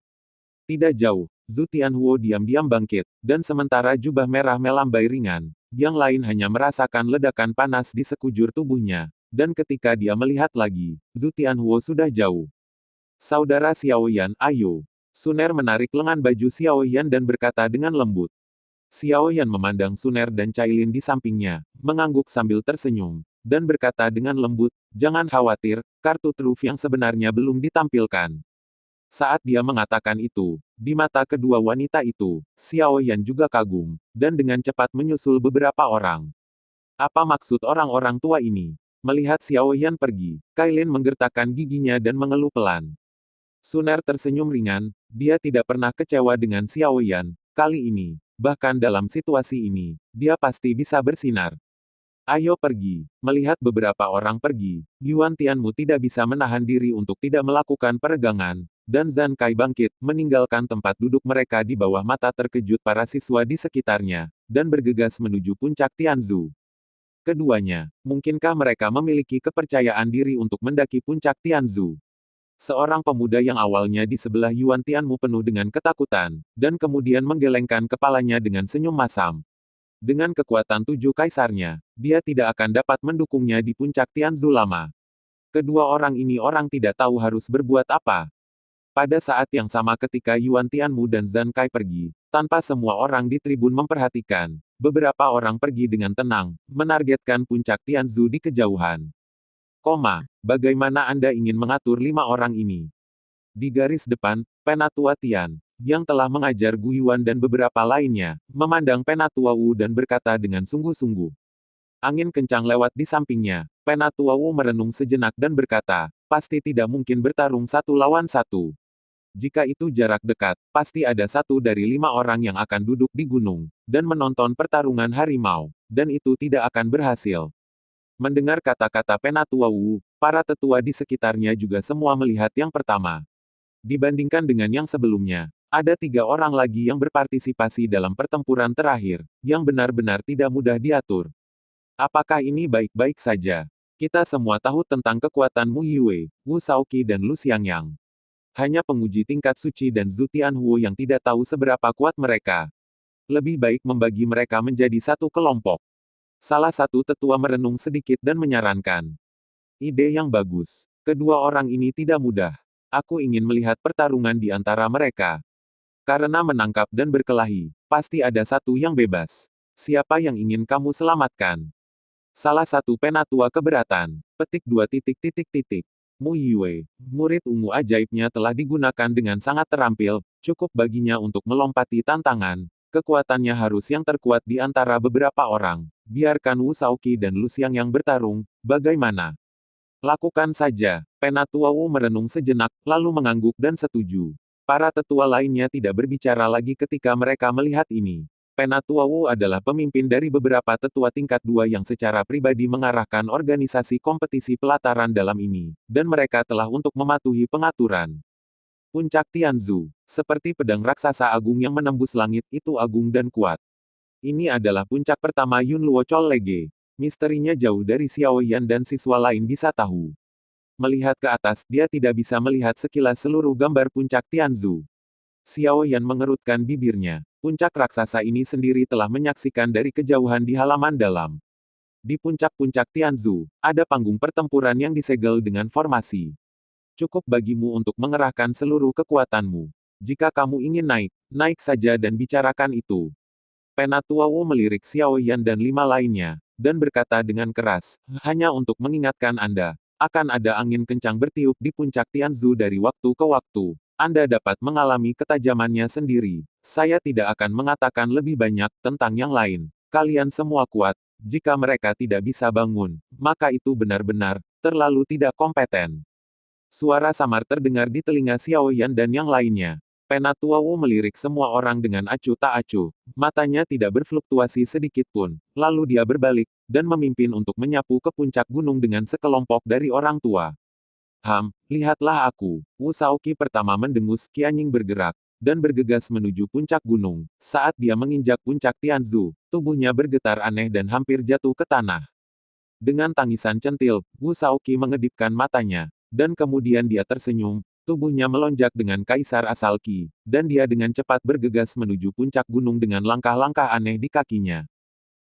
Speaker 1: Tidak jauh, Zhu Tianhuo diam-diam bangkit, dan sementara jubah merah melambai ringan, yang lain hanya merasakan ledakan panas di sekujur tubuhnya, dan ketika dia melihat lagi, Zhu Tianhuo sudah jauh. Saudara Xiao Yan, ayo. Suner menarik lengan baju Xiao Yan dan berkata dengan lembut. Xiao Yan memandang Suner dan Cailin di sampingnya, mengangguk sambil tersenyum, dan berkata dengan lembut, jangan khawatir, kartu truf yang sebenarnya belum ditampilkan. Saat dia mengatakan itu, di mata kedua wanita itu, Xiao Yan juga kagum, dan dengan cepat menyusul beberapa orang. Apa maksud orang-orang tua ini? Melihat Xiao Yan pergi, Cailin menggertakkan giginya dan mengeluh pelan. Suner tersenyum ringan, dia tidak pernah kecewa dengan Xiao Yan, kali ini, bahkan dalam situasi ini, dia pasti bisa bersinar. Ayo pergi. Melihat beberapa orang pergi, Yuan Tianmu tidak bisa menahan diri untuk tidak melakukan peregangan, dan Zhan Kai bangkit, meninggalkan tempat duduk mereka di bawah mata terkejut para siswa di sekitarnya, dan bergegas menuju puncak Tianzu. Keduanya, mungkinkah mereka memiliki kepercayaan diri untuk mendaki puncak Tianzu? Seorang pemuda yang awalnya di sebelah Yuan Tianmu penuh dengan ketakutan, dan kemudian menggelengkan kepalanya dengan senyum masam. Dengan kekuatan 7 kaisarnya, dia tidak akan dapat mendukungnya di puncak Tianzu lama. Kedua orang ini orang tidak tahu harus berbuat apa. Pada saat yang sama ketika Yuan Tianmu dan Zhan Kai pergi, tanpa semua orang di tribun memperhatikan, beberapa orang pergi dengan tenang, menargetkan puncak Tianzu di kejauhan. Bagaimana Anda ingin mengatur 5 orang ini? Di garis depan, Penatua Tian, yang telah mengajar Gu Yuan dan beberapa lainnya, memandang Penatua Wu dan berkata dengan sungguh-sungguh. Angin kencang lewat di sampingnya, Penatua Wu merenung sejenak dan berkata, pasti tidak mungkin bertarung 1 lawan 1. Jika itu jarak dekat, pasti ada 1 dari 5 orang yang akan duduk di gunung, dan menonton pertarungan harimau, dan itu tidak akan berhasil. Mendengar kata-kata Penatua Wu, para tetua di sekitarnya juga semua melihat yang pertama. Dibandingkan dengan yang sebelumnya, ada 3 orang lagi yang berpartisipasi dalam pertempuran terakhir, yang benar-benar tidak mudah diatur. Apakah ini baik-baik saja? Kita semua tahu tentang kekuatan Mu Yue, Wu Shaoqi dan Lu Xiangyang. Hanya penguji tingkat suci dan Zhu Tianhuo yang tidak tahu seberapa kuat mereka. Lebih baik membagi mereka menjadi 1 kelompok. Salah satu tetua merenung sedikit dan menyarankan. Ide yang bagus. Kedua orang ini tidak mudah. Aku ingin melihat pertarungan di antara mereka. Karena menangkap dan berkelahi, pasti ada satu yang bebas. Siapa yang ingin kamu selamatkan? Salah satu penatua keberatan. Petik 2. Mu Yue, murid ungu ajaibnya telah digunakan dengan sangat terampil, cukup baginya untuk melompati tantangan. Kekuatannya harus yang terkuat di antara beberapa orang. Biarkan Wu Shaoqi dan Lu Xiang yang bertarung, bagaimana? Lakukan saja. Penatua Wu merenung sejenak, lalu mengangguk dan setuju. Para tetua lainnya tidak berbicara lagi ketika mereka melihat ini. Penatua Wu adalah pemimpin dari beberapa tetua tingkat 2 yang secara pribadi mengarahkan organisasi kompetisi pelataran dalam ini, dan mereka telah untuk mematuhi pengaturan. Puncak Tianzu, seperti pedang raksasa agung yang menembus langit, itu agung dan kuat. Ini adalah puncak pertama Yun Luo Chol Lege. Misterinya jauh dari Xiao Yan dan siswa lain bisa tahu. Melihat ke atas, dia tidak bisa melihat sekilas seluruh gambar puncak Tianzu. Xiao Yan mengerutkan bibirnya. Puncak raksasa ini sendiri telah menyaksikan dari kejauhan di halaman dalam. Di puncak-puncak Tianzu, ada panggung pertempuran yang disegel dengan formasi. Cukup bagimu untuk mengerahkan seluruh kekuatanmu. Jika kamu ingin naik, naik saja dan bicarakan itu. Penatua Wu melirik Xiao Yan dan 5 lainnya, dan berkata dengan keras, hanya untuk mengingatkan Anda, akan ada angin kencang bertiup di puncak Tianzu dari waktu ke waktu. Anda dapat mengalami ketajamannya sendiri. Saya tidak akan mengatakan lebih banyak tentang yang lain. Kalian semua kuat. Jika mereka tidak bisa bangun, maka itu benar-benar terlalu tidak kompeten. Suara samar terdengar di telinga Xiao Yan dan yang lainnya. Penatua Wu melirik semua orang dengan acuh tak acuh. Matanya tidak berfluktuasi sedikit pun. Lalu dia berbalik, dan memimpin untuk menyapu ke puncak gunung dengan sekelompok dari orang tua. Lihatlah aku. Wu Shaoqi pertama mendengus, Qianying bergerak, dan bergegas menuju puncak gunung. Saat dia menginjak puncak Tianzu, tubuhnya bergetar aneh dan hampir jatuh ke tanah. Dengan tangisan centil, Wu Shaoqi mengedipkan matanya, dan kemudian dia tersenyum, tubuhnya melonjak dengan kaisar asal Qi, dan dia dengan cepat bergegas menuju puncak gunung dengan langkah-langkah aneh di kakinya.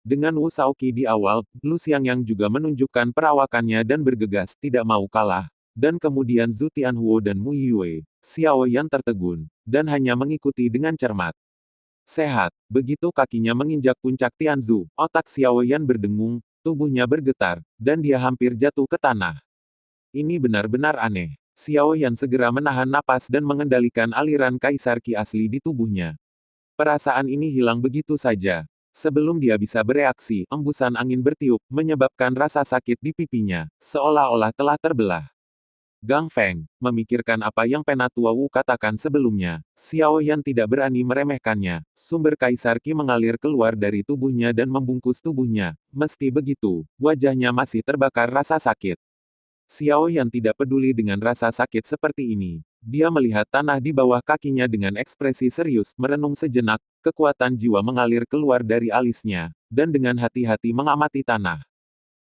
Speaker 1: Dengan Wu Shaoqi di awal, Lu Xiangyang juga menunjukkan perawakannya dan bergegas tidak mau kalah. Dan kemudian Zhu Tianhuo dan Mu Yue, Xiao Yan tertegun, dan hanya mengikuti dengan cermat. Sehat, begitu kakinya menginjak puncak Tianzu, otak Xiao Yan berdengung, tubuhnya bergetar, dan dia hampir jatuh ke tanah. Ini benar-benar aneh. Xiao Yan segera menahan napas dan mengendalikan aliran kaisar Qi asli di tubuhnya. Perasaan ini hilang begitu saja. Sebelum dia bisa bereaksi, embusan angin bertiup, menyebabkan rasa sakit di pipinya, seolah-olah telah terbelah. Gang Feng, memikirkan apa yang Penatua Wu katakan sebelumnya, Xiao Yan tidak berani meremehkannya. Sumber Kaisar Qi mengalir keluar dari tubuhnya dan membungkus tubuhnya. Meski begitu, wajahnya masih terbakar rasa sakit. Xiao Yan tidak peduli dengan rasa sakit seperti ini. Dia melihat tanah di bawah kakinya dengan ekspresi serius, merenung sejenak, kekuatan jiwa mengalir keluar dari alisnya, dan dengan hati-hati mengamati tanah.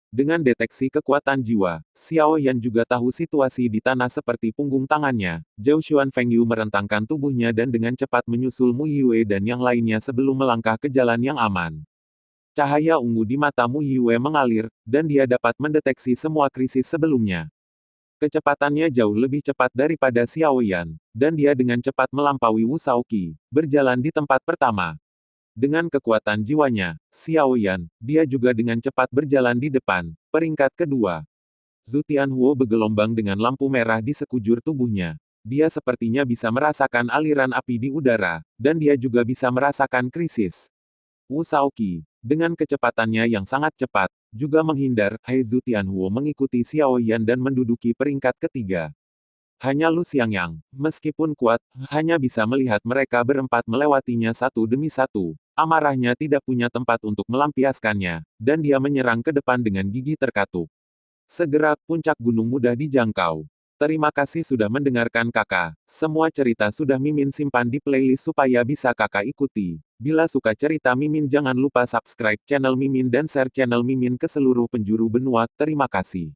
Speaker 1: Dengan deteksi kekuatan jiwa, Xiao Yan juga tahu situasi di tanah seperti punggung tangannya. Zhou Xuan Fengyu merentangkan tubuhnya dan dengan cepat menyusul Mu Yue dan yang lainnya sebelum melangkah ke jalan yang aman. Cahaya ungu di mata Mu Yue mengalir, dan dia dapat mendeteksi semua krisis sebelumnya. Kecepatannya jauh lebih cepat daripada Xiao Yan, dan dia dengan cepat melampaui Wu Shaoqi, berjalan di tempat pertama. Dengan kekuatan jiwanya, Xiao Yan, dia juga dengan cepat berjalan di depan, peringkat kedua. Zhu Tianhuo bergelombang dengan lampu merah di sekujur tubuhnya. Dia sepertinya bisa merasakan aliran api di udara, dan dia juga bisa merasakan krisis. Wu Shaoqi, dengan kecepatannya yang sangat cepat, juga menghindar. Zhu Tianhuo mengikuti Xiao Yan dan menduduki peringkat ketiga. Hanya Lu Xiangyang, meskipun kuat, hanya bisa melihat mereka berempat melewatinya satu demi satu. Amarahnya tidak punya tempat untuk melampiaskannya, dan dia menyerang ke depan dengan gigi terkatup. Segera, puncak gunung mudah dijangkau. Terima kasih sudah mendengarkan kakak. Semua cerita sudah Mimin simpan di playlist supaya bisa kakak ikuti. Bila suka cerita Mimin jangan lupa subscribe channel Mimin dan share channel Mimin ke seluruh penjuru benua. Terima kasih.